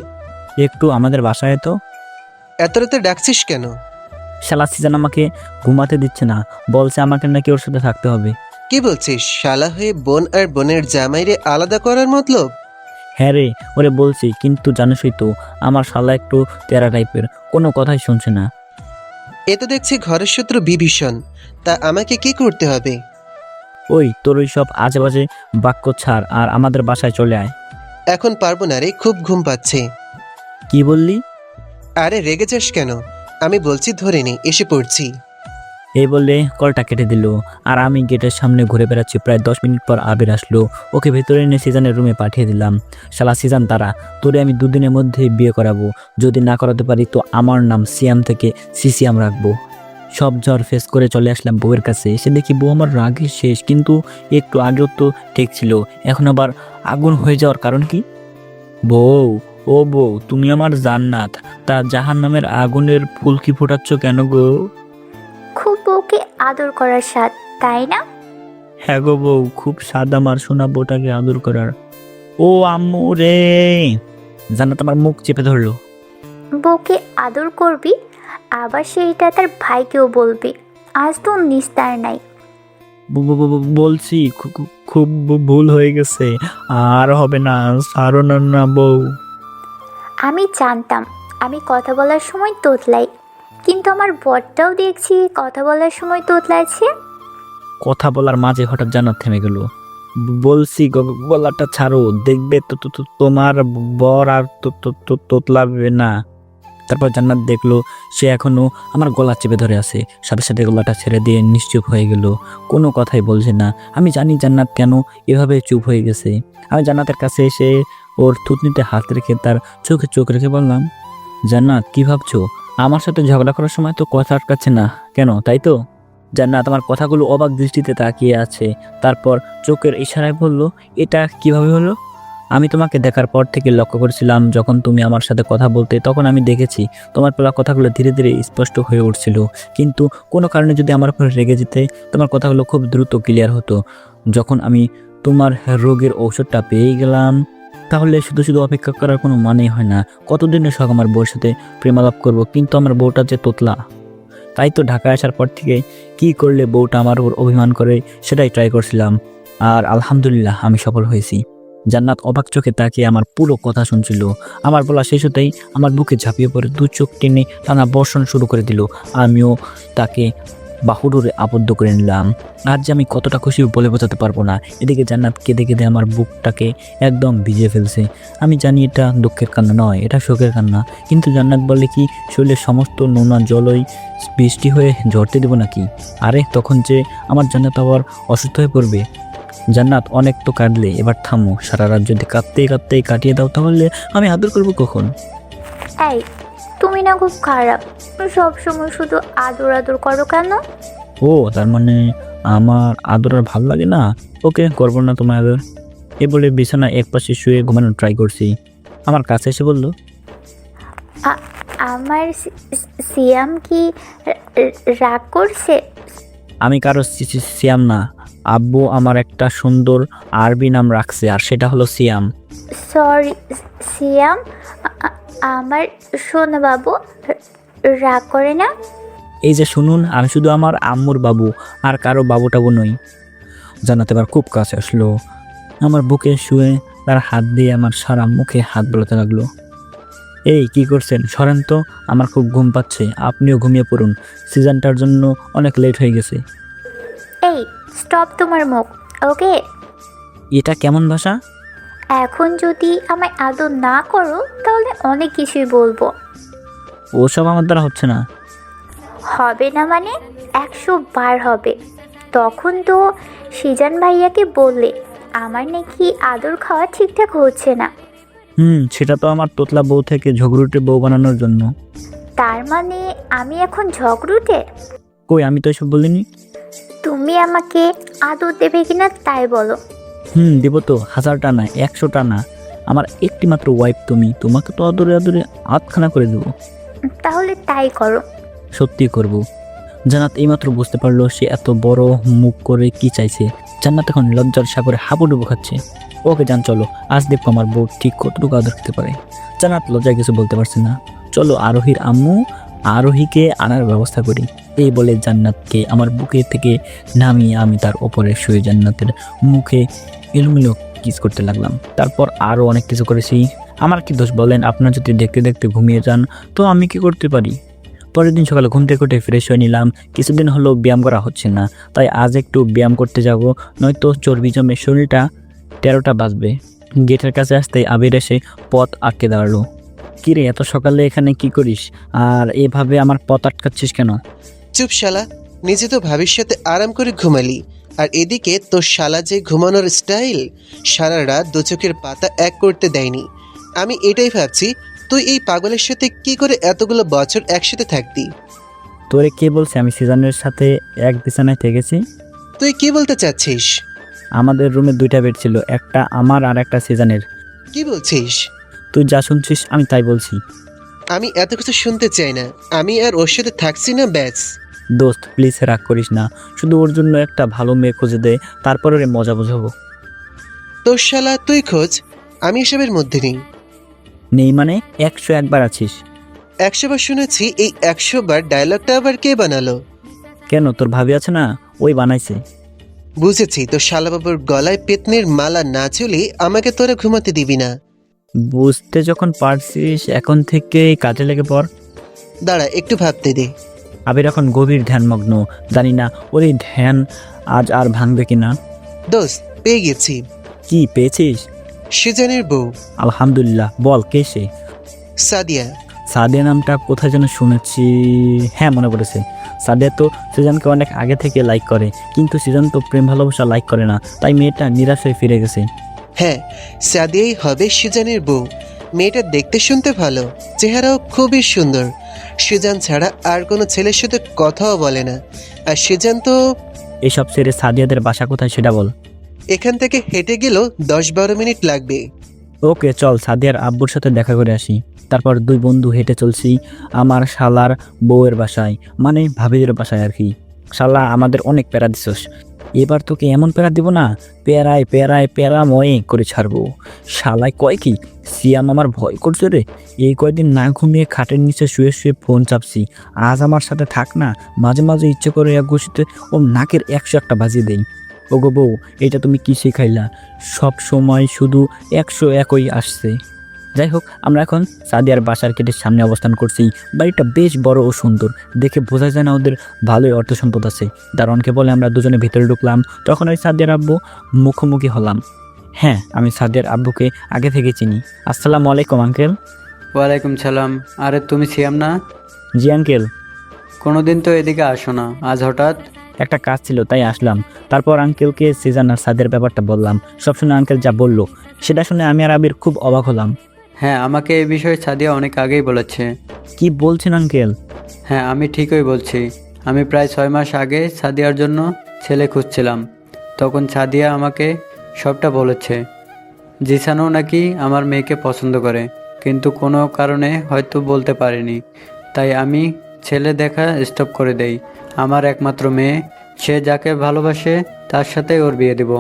একটু আমাদের বাসায় তো। এত রাতে ডাকছিস কেন? শালা সিজন আমাকে ঘুমাতে দিচ্ছে না, বলছে আমাকে নাকি ওর সাথে থাকতে হবে। কি বলছিস? শালা হয়ে বোন আর বোনের জামাইরে আলাদা করার মতলব? হ্যাঁ রে, ওরে বলছি, কিন্তু জানোসই তো আমার শালা একটু তেরা টাইপের, কোনো কথাই শুনছে না। এ তো দেখছি ঘরের শত্রু বিভীষণ। তা আমাকে কি করতে হবে? ওই তোর ওই সব আজে বাজে বাক্য ছাড় আর আমাদের বাসায় চলে আয়। এখন পারবো না রে, খুব ঘুম পাচ্ছে। কি বললি? আরে রেগে যাস কেন? আমি বলছি ধরে নে, এসে পড়ছি। এই বলে কলটা কেটে দিল, আর আমি গেটের সামনে ঘুরে বেড়াচ্ছি। প্রায় 10 মিনিট পর আবির আসলো, ওকে ভেতরে এনে সিজানের রুমে পাঠিয়ে দিলাম। শালা সিজান, তারা তোরে আমি 2 দিনের মধ্যে বিয়ে করাবো, যদি না করাতে পারি তো আমার নাম সিয়াম থেকে সিসিয়াম রাখবো। সব জ্বর ফেস করে চলে আসলাম বউয়ের কাছে। এসে দেখি বউ আমার রাগে শেষ, কিন্তু একটু আগেও তো ঠিক ছিল, এখন আবার আগুন হয়ে যাওয়ার কারণ কি? বউ, ও বউ, তুমি আমার জান্নাত, তা জাহান্নামের আগুনের ফুলকি ফোটাচ্ছ কেন গো? খুব বউকে আদর করার স্বাদ, তাই না? হ্যাঁ গো বউ, খুব স্বাদ আমার সোনা বউটাকে আদর করার। ও আম্মু রে! জান্নাত আমার মুখ চেপে ধরলো। বউকে আদর করবি, আবার সেইটা তার ভাইকেও বলবি। আজ তো নিস্তার নাই। বলছি, খুব ভুল হয়ে গেছে, আর হবে না, ছাড়ো না না বউ। আমি জানতাম আমি কথা বলার সময় তোতলাই, কিন্তু আমার বরটাও দেখছি কথা বলার সময় তোতলাচ্ছে। কথা বলার মাঝে হঠাৎ জান্নাত থেমে গেল। বলছি গলাটা ছাড়ো, দেখবে তোমার বর আর তোতলাবে না। তারপর জান্নাত দেখলো সে এখনো আমার গলা চেপে ধরে আছে, সাথে সাথে গলাটা ছেড়ে দিয়ে নিশ্চুপ হয়ে গেল, কোনো কথাই বলছে না। আমি জানি জান্নাত কেন এভাবে চুপ হয়ে গেছে। আমি জান্নাতের কাছে এসে ওর থুতনিতে হাত রেখে তার চোখে চোখ রেখে বললাম, জান্নাত কি ভাবছো? আমার সাথে ঝগড়া করার সময় তো কথা আটকাচ্ছে না কেন, তাই তো? জান্নাত আমার কথাগুলো অবাক দৃষ্টিতে তাকিয়ে আছে, তারপর চোখের ইশারায় বলল, এটা কিভাবে হলো? আমি তোমাকে দেখার পর থেকে লক্ষ্য করেছিলাম, যখন তুমি আমার সাথে কথা বলতে তখন আমি দেখেছি তোমার বলা কথাগুলো ধীরে ধীরে স্পষ্ট হয়ে উঠছিল, কিন্তু কোনো কারণে যদি আমার উপর রেগে যেতে তোমার কথাগুলো খুব দ্রুত ক্লিয়ার হতো। যখন আমি তোমার রোগের ঔষধটা পেয়ে গেলাম, তাহলে শুধু শুধু অপেক্ষা করার কোনো মানেই হয় না। কতদিনের শখ আমার বউর সাথে প্রেমালাপ করব, কিন্তু আমার বউটা যে তোতলা। তাই তো ঢাকায় আসার পর থেকে কি করলে বউটা আমার উপর অভিমান করে সেটাই ট্রাই করছিলাম, আর আলহামদুলিল্লাহ আমি সফল হয়েছি। জান্নাত অবাক চোখে তাকিয়ে আমার পুরো কথা শুনছিল। আমার বলা শেষ হতেই আমার বুকে ঝাঁপিয়ে পড়ে 2 চোখ টেনে টানা বর্ষণ শুরু করে দিল। আমিও তাকে বাহুডোরে আবদ্ধ করে নিলাম। আর যে আমি কতটা খুশি বলে বোঝাতে পারবো না। এদিকে জান্নাত কেঁদে কেঁদে আমার বুকটাকে একদম ভিজিয়ে ফেলছে। আমি জানি এটা দুঃখের কান্না নয়, এটা শোকের কান্না, কিন্তু জান্নাত বলে কি শরীরের সমস্ত নোনা জলই বৃষ্টি হয়ে ঝরতে দেবো নাকি? আরে তখন যে আমার জান্নাত আবার অসুস্থ হয়ে পড়বে। জান্নাত অনেক তো কাঁদলে, এবার থামো। সারা রাত যদি কাঁদতেই কাঁদতেই কাটিয়ে দাও তাহলে আমি আদর করবো কখন? এই তুমি না খুব খারাপ, সব সময় শুধু আদর আদর করো কেন? ও তার মানে আমার আদর আর ভালো লাগে না? ওকে, করবো না তোমার আদর। এ বলে বিছানা এক পাশে শুয়ে ঘুমানোর ট্রাই করছি। আমার কাছে এসে বলল, আমার সিয়াম কি রাগ করছে? আমি কারো সিয়াম না, আব্বু আমার একটা সুন্দর আরবি নাম রাখছে, আর সেটা হলো সিয়াম। সরি সিয়াম, আমার সোনা বাবু রাগ করে না। এই যে শুনুন, আমি শুধু আমার আম্মুর বাবু, আর কারো বাবু টাবু নই। জান্নাত এবার খুব কাছে আসলো, আমার বুকে শুয়ে তার হাত দিয়ে আমার সারা মুখে হাত বোলাতে লাগলো। এই কি করছেন, সরেন তো, আমার খুব ঘুম পাচ্ছে, আপনিও ঘুমিয়ে পড়ুন, সিজনটার জন্য অনেক লেট হয়ে গেছে। এই স্টপ তোমার মুখ, ওকে? এটা কেমন ভাষা? এখন যদি আমায় আদর না করো তাহলে অনেক কিছুই বলবো। ওসব আমার দ্বারা হচ্ছে না। হবে না মানে 100 বার হবে। তখন তো সিজান ভাইয়াকে বললে আমার নাকি আদর খাওয়া ঠিকঠাক হচ্ছে না। সেটা তো আমার তোতলা বউ থেকে ঝগড়ুটে বউ বানানোর জন্য। তার মানে আমি এখন ঝগড়ুটে? কই, আমি তো এসব বলিনি। তুমি আমাকে আদর দেবে কিনা তাই বলো। দিব তো, 1000টা না, 100টা না। আমার একটি মাত্র ওয়াইফ তুমি, তোমাকে তো আদরে আদরে আধখানা করে দেবো। তাহলে তাই করো। সত্যি করব। জান্নাত এইমাত্র বুঝতে পারলো সে এত বড় মুখ করে কি চাইছে। জান্নাত এখন লজ্জার সাগরে হাবুডুবু খাচ্ছে। ওকে জান, চলো, আজ দেখবো আমার বউ ঠিক কতটুকু আদর খেতে পারে। জান্নাত লজ্জায় কিছু বলতে পারছে না। চলো, আরোহীর আম্মু আরোহীকে আনার ব্যবস্থা করি। এই বলে জান্নাতকে আমার বুকে থেকে নামিয়ে আমি তার ওপরে শুয়ে জান্নাতের মুখে এলোমেলো কিস করতে লাগলাম। তারপর আরও অনেক কিছু করেছি। আমার কি দোষ বলেন? আপনার যদি দেখতে দেখতে ঘুমিয়ে যান তো আমি কি করতে পারি? পরের দিন সকালে ঘুম থেকে উঠে ফ্রেশ হয়ে নিলাম। কিছুদিন হলো ব্যায়াম করা হচ্ছে না, তাই আজ একটু ব্যায়াম করতে যাব, নয়তো চর্বি জমে শরীরটা 13টা বাজবে। গেটের কাছে আসতেই আবির এসে পথ আটকে দাঁড়ালো। কিরে, এত সকালে এখানে কি করিস, আর এভাবে আমার পথ আটকাচ্ছিস কেন? চুপ শালা, নিজে তো ভাবির সাথে আরাম করে ঘুমালি, আর এদিকে তোর শালা যে ঘুমানোর স্টাইল, সারা রাত দু চোখের পাতা এক করতে দেয়নি। আমি এটাই ভাবছি, তুই এই পাগলের সাথে কি করে এতগুলো বছর একসাথে থাকতি। তোরে কে বলছে আমি সিজনের সাথে এক বিছানায় থেকেছি? তুই কি বলতে চাচ্ছিস? আমাদের রুমে 2টা বেড ছিল, একটা আমার আর একটা সিজনের। কি বলছিস? তুই যা শুনছিস আমি তাই বলছি। আমি এত কিছু শুনতে চাই না, আমি আর ওর সাথে থাকছি না, ব্যাস। দোস্ত প্লিজ রাগ করিস না, শুধু ওর জন্য একটা ভালো মেয়ে খুঁজে দে, তারপর ওরে মজা বোঝাবো। তোর শালা তুই খোঁজ, আমি এসবের মধ্যে নেই। নেই মানে? 101 বার আছিস। 100 বার শুনেছি, এই 100 বার ডায়লগটা আবার কে বানালো? কেন, তোর ভাবি আছে না, ওই বানাইছে। বুঝেছি, তোর শালা বাবুর গলায় পেতনির মালা না ঝুলি আমাকে তোরা ঘুমাতে দিবি না। বুঝতে যখন পারছিস এখন থেকে কাজে লেগে পড়। দাঁড়া, একটু ভাবতে দে। আবির এখন গভীর ধ্যানমগ্ন, জানি না ওর এই ধ্যান আজ আর ভাঙবে কিনা। দোস্ত, পেয়ে গেছি। কি পেয়েছিস? সিজানের বউ। আলহামদুলিল্লাহ, বল কে সে? সাদিয়া। সাদিয়া নামটা কোথায় যেন শুনেছি। হ্যাঁ, মনে পড়েছে। সাদিয়া তো সিজনকে অনেক আগে থেকে লাইক করে, কিন্তু সিজন তো প্রেম ভালোবাসা লাইক করে না, তাই মেয়েটা নিরাশ হয়ে ফিরে গেছে। হ্যাঁ, সাদিয়াই হবে সিজানের বউ। মেয়েটা দেখতে শুনতে ভালো, চেহারাও খুবই সুন্দর। সিজান ছাড়া আর কোনো ছেলের সাথে কথাও বলে না। আর সিজান তো... এসব ছেড়ে সাদিয়াদের বাসা কোথায় সেটা বল। এখান থেকে হেঁটে গেলেও 10-12 মিনিট লাগবে। ওকে চল, সাদিয়ার আব্বুর সাথে দেখা করে আসি। তারপর 2 বন্ধু হেঁটে চলছি আমার শালার বউয়ের বাসায়, মানে ভাবিদের বাসায় আর কি। শালা আমাদের অনেক প্যারা দিছস, এবার তোকে এমন প্যারা দিব না, প্যারায় প্যারায় প্যারাময়ে করে ছাড়বো। শালায় কয় কি, সিয়াম আমার ভয় করছে রে। এই কয়দিন না ঘুমিয়ে খাটের নিচে শুয়ে শুয়ে ফোন চাপছি। আজ আমার সাথে থাক না, মাঝে মাঝে ইচ্ছে করে এক ঘুষিতে ও নাকের 101টা বাজিয়ে দেই। ওগো বউ, এটা তুমি কি শিখাইলা? সব সময় শুধু 101ই আসছে। যাই হোক, আমরা এখন সাদিয়ার বাসার গেটের সামনে অবস্থান করছি। বাড়িটা বেশ বড় ও সুন্দর, দেখে বোঝা যায় না ওদের ভালোই অর্থ সম্পদ আছে। দারোয়ানকে বলে আমরা দুজনে ভিতরে ঢুকলাম। তখন ওই সাদিয়ার আব্বু মুখোমুখি হলাম। হ্যাঁ, আমি সাদিয়ার আব্বুকে আগে থেকে চিনি। আসসালামু আলাইকুম আঙ্কেল। ওয়ালাইকুম সালাম। আরে তুমি সিয়াম না? জি আঙ্কেল। কোনোদিন তো এদিকে আসো না, আজ হঠাৎ? একটা কাজ ছিল তাই আসলাম। তারপর আঙ্কেলকে সিজান আর সাদিয়ার ব্যাপারটা বললাম। সব শুনে আঙ্কেল যা বললো সেটা শুনে আমি আর আবির খুব অবাক হলাম। হ্যাঁ, আমাকে এই বিষয়ে সাদিয়া অনেক আগেই বলেছে। কি বলছেন আঙ্কেল? হ্যাঁ, আমি ঠিকই বলছি। আমি প্রায় 6 মাস আগে সাদিয়ার জন্য ছেলে খুঁজছিলাম। তখন সাদিয়া আমাকে সবটা বলেছে। জিসানও নাকি আমার মেয়েকে পছন্দ করে, কিন্তু কোনো কারণে হয়তো বলতে পারিনি, তাই আমি ছেলে দেখা স্টপ করে দেই। আমার একমাত্র মেয়ে, সে যাকে ভালোবাসে তার সাথেই ওর বিয়ে দেব।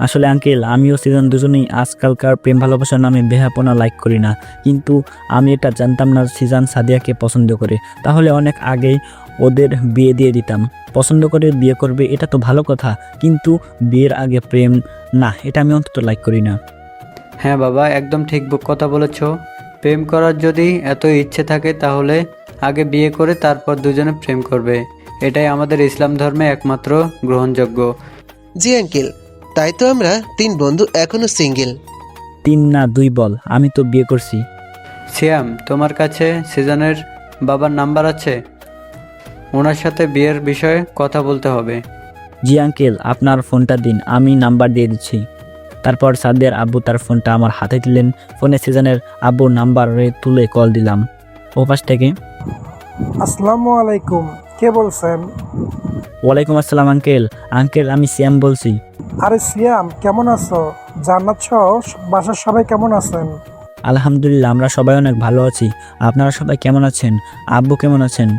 আসলে আঙ্কেল, আমিও সিজন দুজনেই আজকালকার প্রেম ভালোবাসার নামে বেহাপনা লাইক করি না, কিন্তু আমি এটা জানতাম না সিজন সাদিয়াকে পছন্দ করে, তাহলে অনেক আগেই ওদের বিয়ে দিয়ে দিতাম। পছন্দ করে বিয়ে করবে এটা তো ভালো কথা, কিন্তু বিয়ের আগে প্রেম না, এটা আমি অন্তত লাইক করি না। হ্যাঁ বাবা, একদম ঠিক কথা বলেছ। প্রেম করার যদি এত ইচ্ছে থাকে তাহলে আগে বিয়ে করে তারপর দুজনে প্রেম করবে। এটাই আমাদের ইসলাম ধর্মে একমাত্র গ্রহণযোগ্য। জি আঙ্কেল, তাই তো আমরা 3 বন্ধু এখনো সিঙ্গেল। 3 না 2 বল, আমি তো বিয়ে করছি। সিয়াম, তোমার কাছে সিজনের বাবার নাম্বার আছে? ওনার সাথে বিয়ের বিষয়ে কথা বলতে হবে। জি আঙ্কেল, আপনার ফোনটা দিন, আমি নাম্বার দিয়ে দিচ্ছি। তারপর সাদিয়ার আব্বু তার ফোনটা আমার হাতে দিলেন। ফোনে সিজনের আব্বুর নাম্বারে তুলে কল দিলাম। ওপাশ থেকে, আসসালামু আলাইকুম, কে বলছেন? ওয়ালাইকুম আসসালাম আঙ্কেল। আঙ্কেল, আমি সিয়াম বলছি। আরে সিয়াম, কেমন আছো? জান্নাত সহ বাসার সবাই কেমন আছেন? আলহামদুলিল্লাহ, আমরা সবাই অনেক ভালো আছি। আপনারা সবাই কেমন আছেন? আব্বু কেমন আছেন?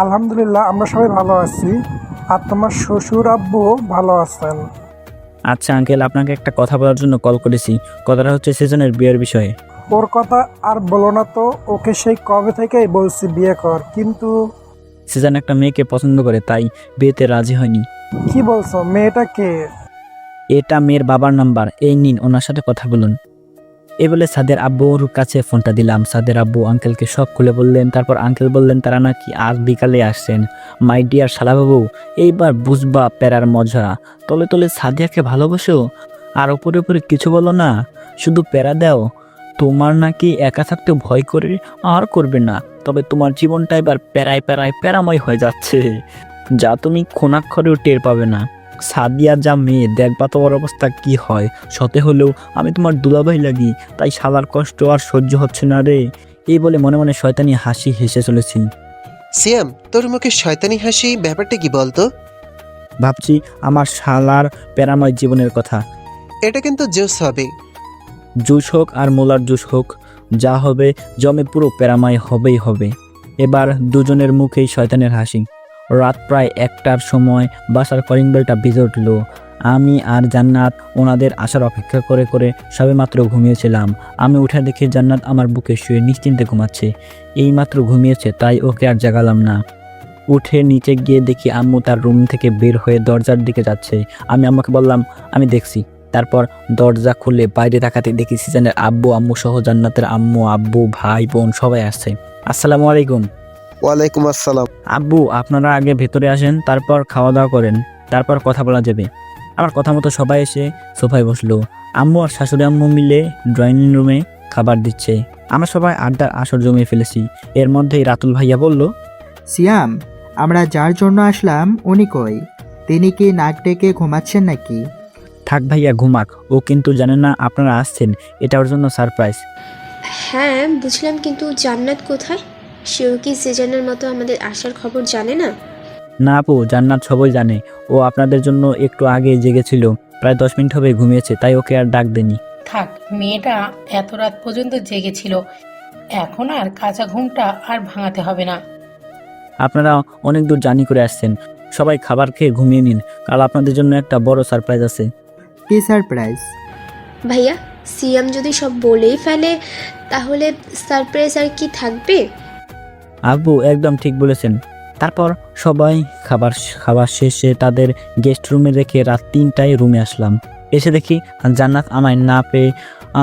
আলহামদুলিল্লাহ, আমরা সবাই ভালো আছি। আর তোমার শ্বশুর আব্বু ভালো আছেন? আচ্ছা আঙ্কেল, আপনাকে একটা কথা বলার জন্য কল করেছি। কথাটা হচ্ছে সিজনের বিয়ের বিষয়ে। ওর কথা আর বলো না তো, ওকে সেই কবে থেকেই বলছি বিয়ে কর, কিন্তু সিজন একটা মেয়েকে পছন্দ করে, তাই বিয়েতে রাজি হয়নি। কি বলছো? মেয়েটা কে? এটা মেয়ের বাবার নাম্বার, এই নিন, ওনার সাথে কথা বলুন। এই বলে সাদের আব্বুর কাছে ফোনটা দিলাম। সাদের আব্বু আঙ্কেলকে সব খুলে বললেন। তারপর আঙ্কেল বললেন তারা নাকি আজ বিকালে আসছেন। মাই ডিয়ার শালাবাবু, এইবার বুঝবা প্যারার মজা। তলে তলে সাদিয়াকে ভালোবাসো আর উপরে উপরে কিছু বলো না, শুধু প্যারা দাও। তোমার নাকি একা থাকতে ভয় করে, আর করবে না। তবে তোমার জীবনটা এবার প্যারায় প্যারায় প্যারাময় হয়ে যাচ্ছে, যা তুমি খোনাক্ষরেও টের পাবে না। সাদিয়া যা মেয়ে, দেখবা তোমার অবস্থা কি হয়। সতে হলেও আমি তোমার দুলাভাই লাগি, তাই শালার কষ্ট আর সহ্য হচ্ছে না রে। এই বলে মনে মনে শয়তানি হাসি হেসে চলেছি। সিয়াম, তোর মুখে শয়তানি হাসি, ব্যাপারটা কি বলতো? ভাবছি আমার শালার প্যারাময় জীবনের কথা। এটা কিন্তু জোস হবে। জুস হোক আর মোলার জুস হোক, যা হবে জমে পুরো প্যারাময় হবেই হবে। এবার দুজনের মুখেই শয়তানের হাসি। রাত প্রায় 1টার সময় বাসার কলিং বেলটা বেজে উঠল। আমি আর জান্নাত ওনাদের আসার অপেক্ষা করে করে সবে মাত্র ঘুমিয়েছিলাম। আমি উঠে দেখি জান্নাত আমার বুকে শুয়ে নিশ্চিন্তে ঘুমাচ্ছে। এই মাত্র ঘুমিয়েছে, তাই ওকে আর জাগালাম না। উঠে নিচে গিয়ে দেখি আম্মু তার রুম থেকে বের হয়ে দরজার দিকে যাচ্ছে। আমি আম্মুকে বললাম আমি দেখছি। তারপর দরজা খুলে বাইরে তাকাতে দেখি সিজনের আব্বু আম্মু সহ জান্নাতের আম্মু আব্বু ভাই বোন সবাই আসছে। আসসালামু আলাইকুম। ওয়ালাইকুম আসসালাম। আব্বু, আপনারা আগে ভেতরে আসেন, তারপর খাওয়া দাওয়া করেন, তারপর কথা বলা যাবে। আমার কথা মতো সবাই এসে সোফায় বসলো। আম্মু আর শাশুড়ি আম্মু মিলে ড্রয়িং রুমে খাবার দিচ্ছে। আমরা সবাই আড্ডার আসর জমিয়ে ফেলেছি। এর মধ্যেই রাতুল ভাইয়া বলল, সিয়াম, আমরা যার জন্য আসলাম উনি কই? তিনি কি নাক ডেকে ঘুমাচ্ছেন নাকি? থাক ভাইয়া ঘুমাক, ও কিন্তু জানে না আপনারা আসছেন। এটা ওর জন্য সারপ্রাইজ। হ্যাঁ বুঝলাম, কিন্তু জান্নাত কোথায়? সেও কি সিজনের মতো আমাদের আসার খবর জানে না? না আপু, জান্নাত সবই জানে। ও আপনাদের জন্য একটু আগে জেগেছিল, প্রায় 10 মিনিট হবে ঘুমিয়েছে, তাই ওকে আর ডাক দেনি। থাক, মেয়েটা এত রাত পর্যন্ত জেগেছিল, এখন আর কাঁচা ঘুমটা আর ভাঙাতে হবে না। আপনারা অনেক দূর জার্নি করে আসছেন, সবাই খাবার খেয়ে ঘুমিয়ে নিন। কাল আপনাদের জন্য একটা বড় সারপ্রাইজ আছে। কি সারপ্রাইজ? ভাইয়া, সিয়াম যদি সব বলেই ফেলে তাহলে সারপ্রাইজ আর কি থাকবে? আব্বু একদম ঠিক বলেছেন। তারপর সবাই খাবার শেষে তাদের গেস্ট রুমে রেখে রাত 3টায় রুমে আসলাম। এসে দেখি জান্নাত আমায় না পেয়ে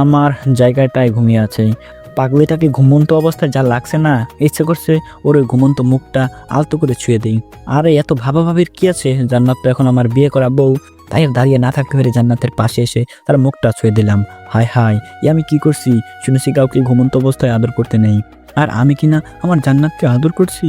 আমার জায়গাটায় ঘুমিয়ে আছে। পাগলিটাকে ঘুমন্ত অবস্থায় যা লাগছে না, ইচ্ছে করছে ওর ওই ঘুমন্ত মুখটা আলতো করে ছুঁয়ে দিই। আরে এত ভাবাভাবির কি আছে? জান্নাত তো এখন আমার বিয়ে করা বউ, তাই আর দাঁড়িয়ে না থাকতে পেরে জান্নাতের পাশে এসে তার মুখটা ছুঁয়ে দিলাম। হায় হায়, আমি কি করছি? শুনেছি কাউকে ঘুমন্ত অবস্থায় আদর করতে নেই, আর আমি কিনা আমার জান্নাতকে আদর করছি।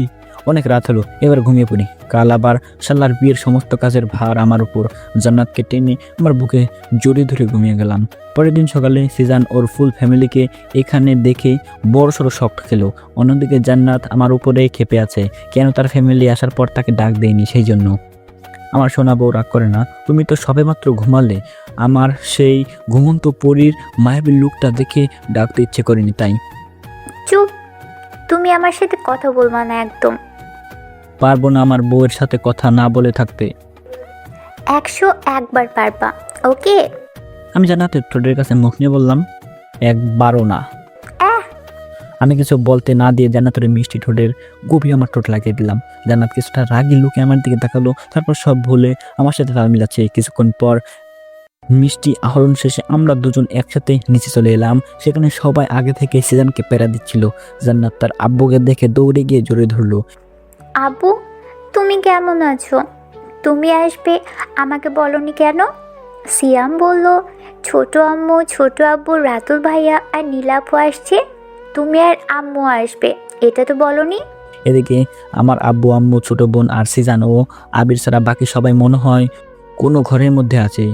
অনেক রাত হলো, এবার ঘুমিয়ে পড়ি। কাল আবার শাল্লার বিয়ের সমস্ত কাজের ভার আমার উপর। জান্নাতকে টেনে আমার বুকে জড়িয়ে ধরে ঘুমিয়ে গেলাম। পরের দিন সকালে সিজান ওর ফুল ফ্যামিলিকে এখানে দেখে বড় সড়ো শক খেলো। অন্যদিকে জান্নাত আমার উপরে ক্ষেপে আছে, কেন তার ফ্যামিলি আসার পর তাকে ডাক দেয়নি সেই জন্য। আমার সোনা বউ রাগ করে না, তুমি তো সবেমাত্র ঘুমালে। আমার সেই ঘুমন্ত পরীর মায়াবী লুকটা দেখে ডাকতে ইচ্ছে করেনি, তাই। চুপ, তুমি আমার সাথে কথা বলবা না একদম। পারবো না আমার বউয়ের সাথে কথা না বলে থাকতে। 101 বার পারবা, ওকে? আমি জান্নাতের ঠোঁটের কাছে মুখ নিয়ে বললাম, 1বারও না। আমি কিছু বলতে না দিয়ে জান্নাতের মিষ্টি ঠোঁটের গভীর আমার ঠোঁট লাগিয়ে দিলাম। জান্নাত কিছুটা রাগি লুকে আমার দিকে তাকালো, তারপর সব ভুলে আমার সাথে তাল মিলাচ্ছে। কিছুক্ষণ পর মিষ্টি আহরণ শেষে আমরা দুজন একসাথে নিচে চলে এলাম। সেখানে সবাই আগে থেকে সিজানকে প্যারা দিচ্ছিল। জান্নাত তার আব্বুকে দেখে দৌড়ে গিয়ে জড়িয়ে ধরলো। আব্বু, তুমি কেমন আছো? তুমি আসবে আমাকে বলনি কেন? সিয়াম বলল ছোট আম্মু, ছোট আব্বু, রাতুল ভাইয়া আর নীলাপু আসছে, তুমি আর আম্মু আসবে, এটা তো বলনি। এদিকে আমার আব্বু, আম্মু, ছোট বোন আর সিজান ও আবির ছাড়া বাকি সবাই মনে হয় কোনো ঘরের মধ্যে আছে।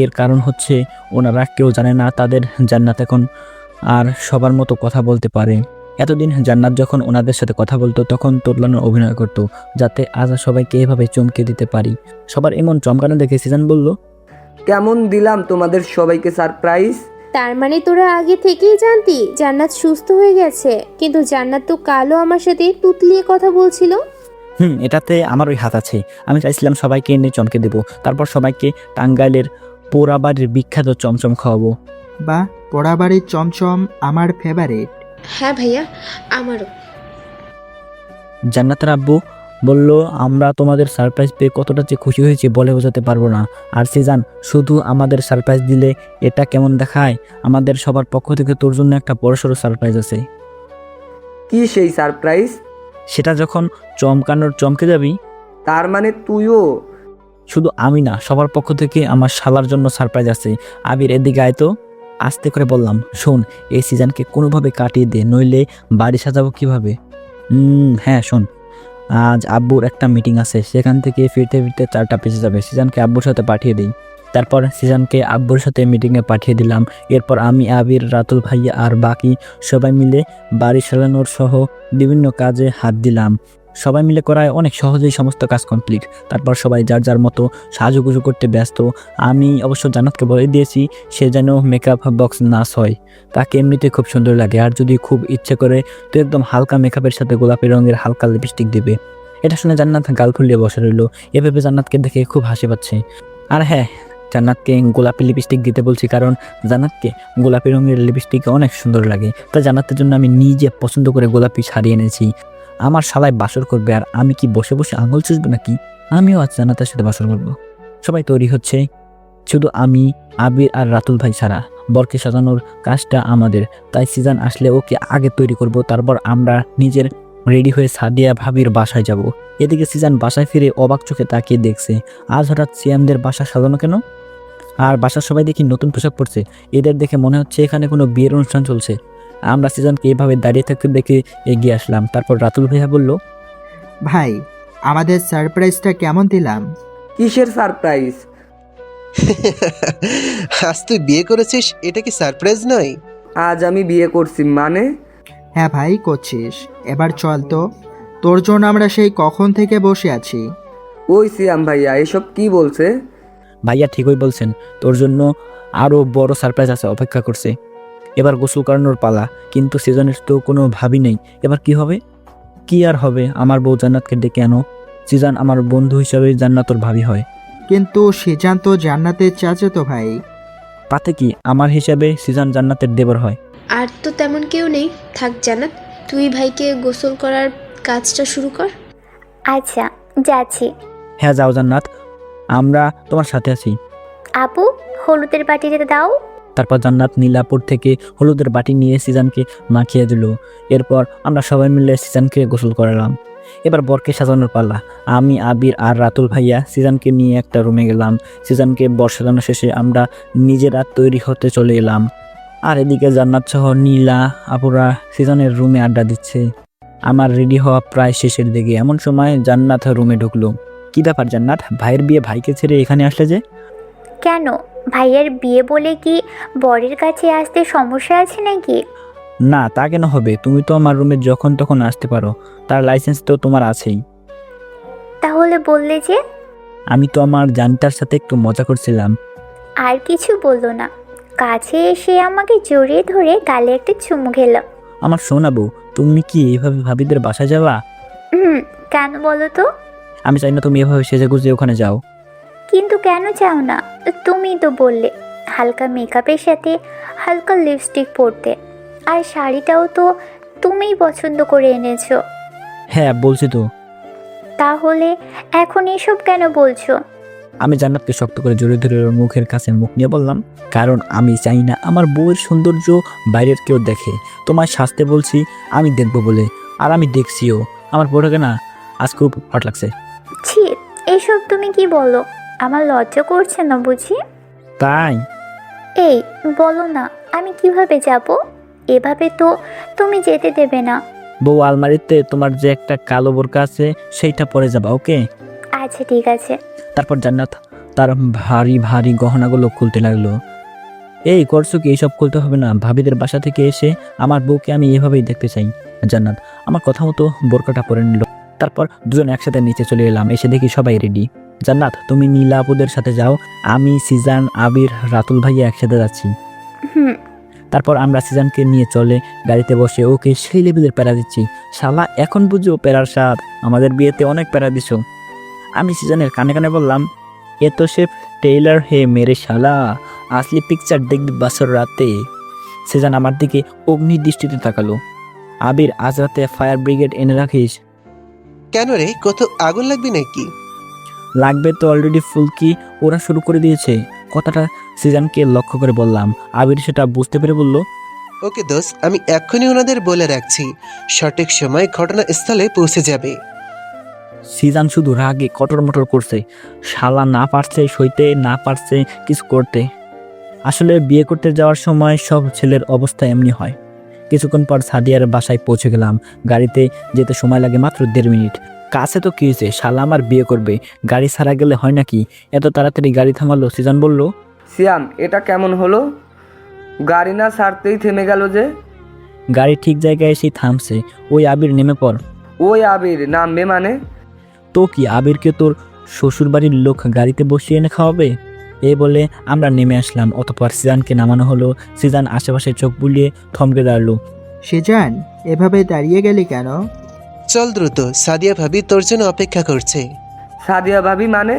এর কারণ হচ্ছে ওনারা কেউ জানে না তাদের জান্নাত এখন আর সবার মতো কথা বলতে পারে। এতদিন জান্নাত যখন ওনাদের সাথে কথা বলতো তখন তোতলানোর অভিনয় করতো, যাতে আজ সবাইকে এভাবে চমকে দিতে পারি। সবার এমন চমকানো দেখে সিজান বলল, কেমন দিলাম তোমাদের সবাইকে সারপ্রাইজ? তার মানে তোরা আগে থেকেই জানতি জান্নাত সুস্থ হয়ে গেছে? কিন্তু জান্নাত তো কালো আমার সাথে তুতলিয়ে কথা বলছিল। এটাতে আমার ওই হাত আছে। আমি চাইছিলাম সবাইকে এনে চমকে দেবো, তারপর সবাইকে টাঙ্গাইলের পোড়াবাড়ির বিখ্যাত চমচম খাওয়াবো। বা পোড়াবাড়ির চমচম আমার ফেভারিট। হ্যাঁ ভাইয়া, আমারও। জান্নাতের আব্বু বলল, আমরা তোমাদের সারপ্রাইজ পেয়ে কতটা যে খুশি হয়েছি বলে বোঝাতে পারবো না। আর সিজান, শুধু আমাদের সারপ্রাইজ দিলে এটা কেমন দেখায়? আমাদের সবার পক্ষ থেকে তোর জন্য একটা বড়সড় সারপ্রাইজ আছে। কি সেই সারপ্রাইজ? সেটা যখন চমকানোর চমকে যাবি। তার মানে তুইও? শুধু আমি না, সবার পক্ষ থেকে আমার শালার জন্য সারপ্রাইজ আছে। আবির, এদিকে আয় তো। আস্তে করে বললাম, শোন, এই সিজনকে কোনোভাবে কাটিয়ে দে, নইলে বাড়ি সাজাবো কিভাবে? হ্যাঁ শোন, আজ আব্বুর একটা মিটিং আছে, সেখান থেকে ফিরতে ফিরতে 4টা বেজে যাবে। সিজনকে আব্বুর সাথে পাঠিয়ে দিই। তারপর সিজনকে আব্বুর সাথে মিটিংয়ে পাঠিয়ে দিলাম। এরপর আমি, আবির, রাতুল ভাইয়া আর বাকি সবাই মিলে বাড়ি সাজানোর সহ বিভিন্ন কাজে হাত দিলাম। সবাই মিলে করায় অনেক সহজেই সমস্ত কাজ কমপ্লিট। তারপর সবাই যার যার মতো সাজুগুজু করতে ব্যস্ত। আমি অবশ্য জান্নাতকে বলে দিয়েছি সে যেন মেকআপ বক্স নাচ হয়, তাকে এমনিতে খুব সুন্দর লাগে। আর যদি খুব ইচ্ছে করে তো একদম হালকা মেকআপের সাথে গোলাপি রঙের হালকা লিপস্টিক দেবে। এটা শুনে জান্নাত গাল ফুলিয়ে বসে রইল। এভাবে জান্নাতকে দেখে খুব হাসি পাচ্ছে। আর হ্যাঁ, জান্নাতকে গোলাপি লিপস্টিক দিতে বলছি কারণ জান্নাতকে গোলাপি রঙের লিপস্টিক অনেক সুন্দর লাগে। তাই জান্নাতের জন্য আমি নিজে পছন্দ করে গোলাপি শাড়ি এনেছি। আমার শালায় বাসর করবে আর আমি কি বসে বসে আঙুল চুষবো নাকি? আমিও আজ জান্নাতের সাথে বাসর করবো। সবাই তৈরি হচ্ছে, শুধু আমি, আবির আর রাতুল ভাই ছাড়া। বরকে সাজানোর কাজটা আমাদের, তাই সিজন আসলে ওকে আগে তৈরি করব, তারপর আমরা নিজের রেডি হয়ে সাদিয়া ভাবির বাসায় যাব। এদিকে সিজন বাসায় ফিরে অবাক চোখে তাকিয়ে দেখছে, আজ হঠাৎ সিয়ামদের বাসা সাজানো কেন? আর বাসার সবাই দেখি নতুন পোশাক পরছে। এদের দেখে মনে হচ্ছে এখানে কোনো বিয়ের অনুষ্ঠান চলছে। আমরা সিজনকে এভাবে দাঁড়িয়ে থাকতে দেখে এগিয়ে আসলাম। তারপর রাতুল ভাইয়া বলল, ভাই, আমাদের সারপ্রাইজটা কেমন দিলাম? কিসের সারপ্রাইজ? আজ তুই বিয়ে করেছিস, এটা কি সারপ্রাইজ নয়? আজ আমি বিয়ে করছি মানে? হ্যাঁ ভাই, করছিস। এবার চল তো, তোর জন্য আমরা সেই কখন থেকে বসে আছি। ওই সিয়াম ভাইয়া এসব কি বলছে? ভাইয়া ঠিকই বলছেন, তোর জন্য আরও বড় সারপ্রাইজ আছে, অপেক্ষা করছে। এবার গোসল করানোর পালা, কিন্তু সিজনের তো কোনো ভাবি নেই। এবার কি হবে? কি আর হবে, আমার বউ জান্নাতকে ডেকে আনো। সিজান আমার বন্ধু হিসাবে জান্নাতর ভাবি হয়। কিন্তু সিজান তো জান্নাতের চাচাতো ভাই। তাতে কি, আমার হিসাবে সিজান জান্নাতের দেবর হয়। আর তো তেমন কেউ নেই, থাক জান্নাত, তুই ভাইকে গোসল করার কাজটা শুরু কর। আচ্ছা, যাচ্ছি। হ্যাঁ যাও জান্নাত, আমরা তোমার সাথে আছি। আপু, হলুদের বাটিটা দাও। তারপর জান্নাত নীলাপুর থেকে হলুদের বাটি নিয়ে সিজানকে মাখিয়ে দিল। এরপর আমরা সবাই মিলে সিজানকে গোসল করালাম। এবার বরকে সাজানোর পালা। আমি, আবির আর রাতুল ভাইয়া সিজানকে নিয়ে একটা রুমে গেলাম। সিজানকে বর সাজানো শেষে আমরা নিজেরা তৈরি হতে চলে এলাম। আর এদিকে জান্নাত সহ নীলা আপুরা সিজানের রুমে আড্ডা দিচ্ছে। আমার রেডি হওয়া প্রায় শেষের দিকে। এমন সময় জান্নাত রুমে ঢুকলো। কি ব্যাপার জান্নাত, ভাইয়ের বিয়ে ভাইকে ছেড়ে এখানে আসলে যে? কেন, ভাইয়ের বিয়ে বলে কি বরের কাছে আসতে সমস্যা আছে নাকি? না, তা কেন হবে? তুমি তো আমার রুমে যখন তখন আসতে পারো, তার লাইসেন্স তো তোমার আছেই। তাহলে বললে যে? আমি তো আমার জানটার সাথে একটু মজা করছিলাম। আর কিছু বললো না, কাছে এসে আমাকে জড়িয়ে ধরে গালে একটা চুমু খেলো। আমার শোনাবো, তুমি কি এভাবে ভাবিদের বাসায় যাবা? কেন বলো তো? আমি চাই না তুমি এভাবে সেজে গুজে ওখানে যাও। কিন্তু কেন চাও না? তুমিই তো বললে হালকা মেকআপের সাথে হালকা লিপস্টিক পরতে, আর শাড়িটাও তো তুমিই পছন্দ করে এনেছো। হ্যাঁ বলছি তো। তাহলে এখন এসব কেন বলছো? আমি জান্নাতকে শক্ত করে জড়িয়ে ধরে ওর মুখের কাছে মুখ নিয়ে বললাম, কারণ আমি চাই না আমার বউয়ের সৌন্দর্য বাইরের কেউ দেখে। তোমায় শাস্তে বলছি আমি দেখবো বলে, আর আমি দেখছিও। আমার বউটাকে না আজ খুব হট লাগছে। ছি, এসব তুমি কি বলো? আমার লজ্জা করছে না বুঝি? তাই এই বলো না, আমি কিভাবে যাব? এভাবে তো তুমি যেতে দেবে না। বউ আলমারিতে তোমার যে একটা কালো বোরকা আছে সেইটা পরে যাবা, ওকে? আচ্ছা ঠিক আছে। তারপর জান্নাত তার ভারী ভারী গহনাগুলো খুলতে লাগলো। এই করছো কি? এইসব খুলতে হবে না। ভাবিদের বাসা থেকে এসে আমার বউকে আমি এভাবেই দেখতে চাই। জান্নাত আমার কথা মতো বোরকাটা পরে নিল। তারপর দুজন একসাথে নিচে চলে এলাম। এসে দেখি সবাই রেডি। জান্নাত তুমি নীলা আপুদের সাথে যাও, আমি সিজান, আবির, রাতুল ভাইয়া একসাথে যাচ্ছি। হুম। তারপর আমরা সিজানকে নিয়ে চলে গাড়িতে বসে ওকে সেই লেভেলের প্যারা দিচ্ছি। শালা এখন বুঝো প্যারার স্বাদ, আমাদের বিয়েতে অনেক প্যারা দিছ। আমি সিজানের কানে কানে বললাম, এ তো সে টেইলার হে মেরে শালা, আসলি পিকচার দেখবি বাসর রাতে। সিজান আমার দিকে অগ্নি দৃষ্টিতে তাকালো। আবির আজ রাতে ফায়ার ব্রিগেড এনে রাখিস। কেন রে, কত আগুন লাগবে নাকি? লাগবে তো, অলরেডি ফুলকি ওরা শুরু করে দিয়েছে। কথাটা সিজানকে লক্ষ্য করে বললাম। আবির সেটা বুঝতে পেরে বলল, ওকে দোস্ত, আমি এক্ষুনি ওনাদের বলে রাখছি, সঠিক সময় ঘটনাস্থলে পৌঁছে যাবে। সিজান শুধু রাগে কটর মটর করছে। শালা না পারছে সইতে, না পারছে কিছু করতে। আসলে বিয়ে করতে যাওয়ার সময় সব ছেলের অবস্থা এমনি হয়। কিছুক্ষণ পর সাদিয়ার বাসায় পৌঁছে গেলাম। গাড়িতে যেতে সময় লাগে মাত্র 1.5 মিনিট। কাছে তো কি হয়েছে, শালা আমার বিয়ে করবে, গাড়ি ছাড়া গেলে হয় নাকি? এত তাড়াতাড়ি গাড়ি থামালো। সিজান বলল, সিয়াম এটা কেমন হলো? গাড়ি না ছাড়তেই থেমে গেল যে? গাড়ি ঠিক জায়গায় এসেই থামছে। ওই আবির নেমে পড়। ওই আবির নামবে মানে? তো কি, আবিরকে তোর শ্বশুর বাড়ির লোক গাড়িতে বসিয়ে এনে খাওয়াবে? এই বলে আমরা নেমে আসলাম। অতপর সিজানকে নামানো হলো। সিজান আশেপাশে চোখ বুলিয়ে থমকে দাঁড়ালো। সিজান, এভাবে দাঁড়িয়ে গেলি কেন? চল দ্রুত, সাদিয়া ভাবি তোর জন্য অপেক্ষা করছে। সাদিয়া ভাবি মানে?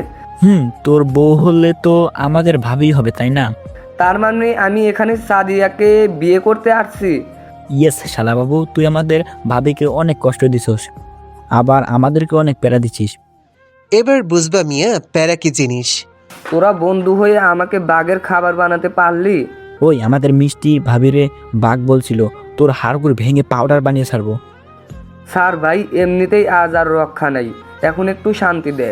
তোর বউ হলে তো আমাদের ভাবি হবে, তাই না? তার মানে আমি এখানে সাদিয়াকে বিয়ে করতে আসছি? ইয়েস শালা বাবু, তুই আমাদের ভাবিকে অনেক কষ্ট দিছিস, আবার আমাদেরকে অনেক প্যারা দিছিস। এবার বুঝবা মিয়া প্যারা কি জিনিস। তোরা বন্ধু হয়ে আমাকে বাঘের খাবার বানাতে পারলি? ওই আমাদের মিষ্টি ভাবিরে বাঘ বলছিল, তোর হাড়গুড় ভেঙে পাউডার বানিয়ে ছাড়বো। স্যার ভাই, এমনিতেই আজ আর রক্ষা নাই, এখন একটু শান্তি দে।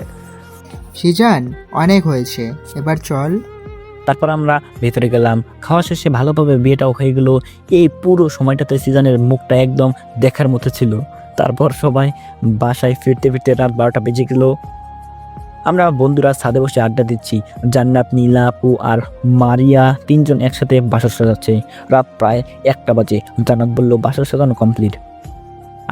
সিজান, অনেক হয়েছে, এবার চল। তারপর আমরা ভেতরে গেলাম। খাওয়া শেষে ভালোভাবে বিয়েটাও হয়ে গেল। এই পুরো সময়টাতে সিজানের মুখটা একদম দেখার মতো ছিল। তারপর সবাই বাসায় ফিরতে ফিরতে রাত 12টা বেজে গেল। আমরা বন্ধুরা ছাদে বসে আড্ডা দিচ্ছি। জান্নাত, নীলা আপু আর মারিয়া 3জন একসাথে বাসর সাজাচ্ছে। রাত প্রায় 1টা বাজে। জান্নাত বলল, বাসর সাজানো কমপ্লিট।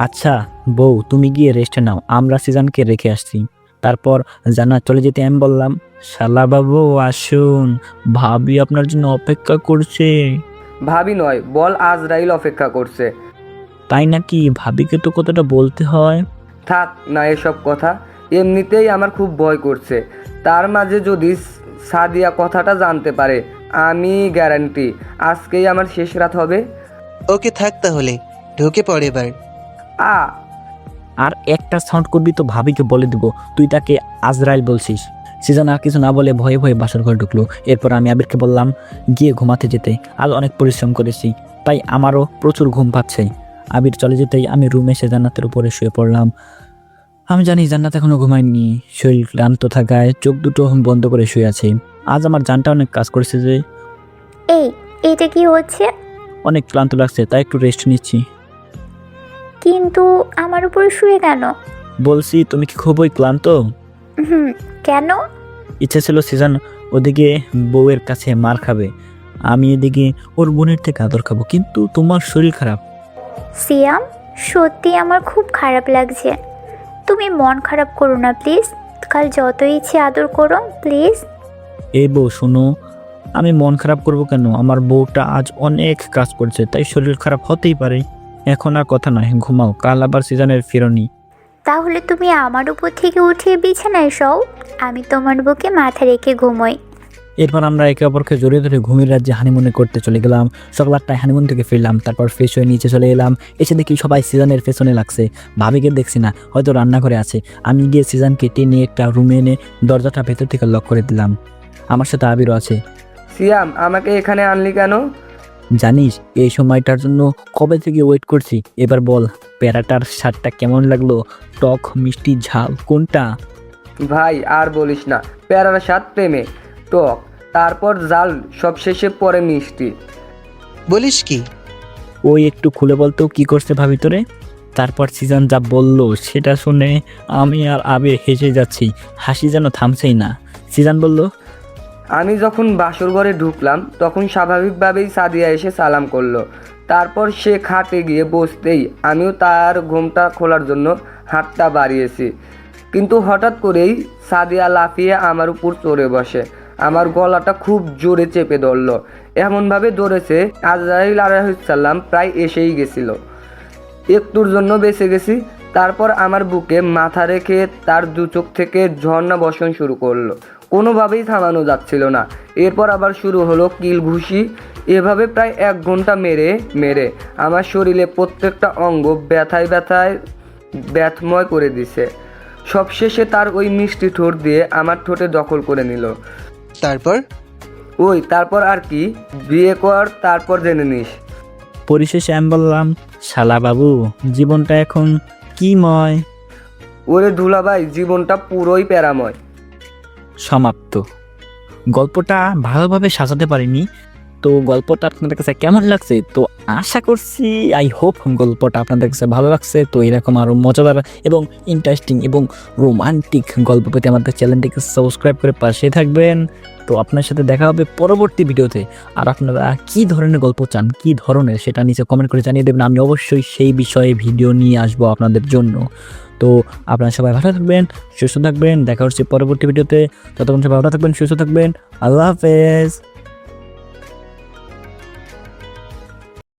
আচ্ছা বউ, তুমি গিয়ে রেস্টে নাও, আমরা সিজানকে রেখে আসছি। তারপর জান্নাত চলে যেতে আমি বললাম, শালা বাবু আসুন, ভাবি আপনার জন্য অপেক্ষা করছে। ভাবি নয়, বল আজরাইল অপেক্ষা করছে। তাই নাকি? ভাবিকে তো কতটা বলতে হয়। থাক না এসব কথা, এমনিতেই আমার খুব ভয় করছে। তার মাঝে যদি সাদিয়া কথাটা জানতে পারে, আমি গ্যারান্টি আজকেই আমার শেষ রাত হবে। ওকে থাক তাহলে, ঢুকে পড়ে এবার। আর একটা সাউন্ড করবি তো ভাবিকে বলে দিব তুই তাকে আজরাইল বলছিস। সিজন আর কিছু না বলে ভয়ে ভয়ে বাসর ঘরে ঢুকলো। এরপর আমি আবিরকে বললাম গিয়ে ঘুমাতে যেতে, আজ অনেক পরিশ্রম করেছি, তাই আমারও প্রচুর ঘুম পাচ্ছে। আবির চলে যেতেই আমি রুমে এসে জান্নাতের উপরে শুয়ে পড়লাম। আমি জানি জান্নাত এখনো ঘুমায়নি, শরীর ক্লান্ত থাকায় চোখ দুটো বন্ধ করে শুয়ে আছে। আজ আমার জানটা অনেক কাজ করেছে যে। এটা কি হচ্ছে? অনেক ক্লান্ত লাগছে, তাই একটু রেস্ট নিচ্ছি। কিন্তু আমার উপরে শুয়ে কেন? বলছি তুমি কি খুবই ক্লান্ত? কেন? ইচ্ছে ছিল সিজন ওদিকে বউয়ের কাছে মার খাবে, আমি এদিকে ওর বোনের থেকে আদর খাবো, কিন্তু তোমার শরীর খারাপ। সিয়াম, সত্যি আমার খুব খারাপ লাগছে। তুমি মন খারাপ করো না প্লিজ, কাল যত ইচ্ছে আদর করো প্লিজ। এই বউ শোনো, আমি মন খারাপ করব কেন? আমার বউটা আজ অনেক কাজ করছে, তাই শরীর খারাপ হতেই পারে। এখন আর কথা নয়, ঘুমাও, কাল আবার সিজনের ফিরনি। তাহলে তুমি আমার উপর থেকে উঠে বিছানায় শোও, আমি তোমার বুকে মাথা রেখে ঘুমোই। এরপর আমরা একে অপরকে জড়িয়ে ধরে ঘুমের রাজ্যে হানিমুনে করতে চলে গেলাম। সকাল 8টায় হানিমুন থেকে ফিরলাম, তারপর ফ্রেশ হয়ে নিচে চলে এলাম। এসে দেখি সবাই সিজনের পেছনে লাগছে। ভাবিকে দেখছি না, হয়তো রান্নাঘরে আছে। আমি গিয়ে সিজনকে টেনে একটা রুমে এনে দরজাটা ভেতর থেকে লক করে দিলাম। আমার সাথে আবিরও আছে। সিয়াম, আমাকে এখানে আনলি কেন? জানিস এই সময়টার জন্য কবে থেকে ওয়েট করছি। এবার বল, প্যারাটার স্বাদটা কেমন লাগলো? টক, মিষ্টি, ঝাল কোনটা? ভাই আর বলিস না, প্যারার স্বাদ প্রেমে, টক, তারপর জাল, সবশেষে পরে মিষ্টি। বলিস কি? ওই একটু খুলে বলতো কি করছে ভাবি তোরে? তারপর সিজন যা বলল সেটা শুনে আমি আর আবির হেসে যাচ্ছি, হাসি যেন থামছেই না। সিজন বলল, আমি যখন বাসর ঘরে ঢুকলাম তখন স্বাভাবিকভাবেই সাদিয়া এসে সালাম করলো। তারপর সে খাটে গিয়ে বসতেই আমিও তার ঘুমটা খোলার জন্য হাতটা বাড়িয়েছি, কিন্তু হঠাৎ করেই সাদিয়া লাফিয়ে আমার উপর চড়ে বসে। আমার গলাটা খুব জোরে চেপে ধরল, এমনভাবে ধরেছে আজরাইল আলাইহিসসালাম প্রায় এসেই গেছিল। একটুর জন্য বেঁচে গেছি। তারপর আমার বুকে মাথা রেখে তার দু চোখ থেকে ঝর্ণা বর্ষণ শুরু করলো, কোনোভাবেই থামানো যাচ্ছিল না। এরপর আবার শুরু হলো কিল ঘুষি। এভাবে প্রায় 1 ঘন্টা মেরে মেরে আমার শরীরে প্রত্যেকটা অঙ্গ ব্যথায় ব্যথময় করে দিছে। সবশেষে তার ওই মিষ্টি ঠোঁট দিয়ে আমার ঠোঁটে দখল করে নিল। তারপর আর কি, বিয়ে কর, তারপর জেনে নিস। পরিশেষে আমি বললাম, শালা বাবু জীবনটা এখন কি ময়? ওরে ধুলাভাই, জীবনটা পুরোই প্যারাময়। সমাপ্ত। গল্পটা ভালোভাবে সাজাতে পারিনি, তো গল্পটা আপনাদের কাছে কেমন লাগছে? তো আশা করছি, আই হোপ গল্পটা আপনাদের কাছে ভালো লাগছে। তো এরকম আরও মজাদার এবং ইন্টারেস্টিং এবং রোমান্টিক গল্প পেতে আমাদের চ্যানেলটিকে সাবস্ক্রাইব করে পাশে থাকবেন। তো আপনার সাথে দেখা হবে পরবর্তী ভিডিওতে। আর আপনারা কী ধরনের গল্প চান, কী ধরনের, সেটা নিচে কমেন্ট করে জানিয়ে দেবেন। আমি অবশ্যই সেই বিষয়ে ভিডিও নিয়ে আসবো আপনাদের জন্য। তো আপনারা সবাই ভালো থাকবেন, সুস্থ থাকবেন। দেখা হচ্ছে পরবর্তী ভিডিওতে। ততক্ষণ সবাই ভালো থাকবেন, সুস্থ থাকবেন। আল্লাহ হাফেজ।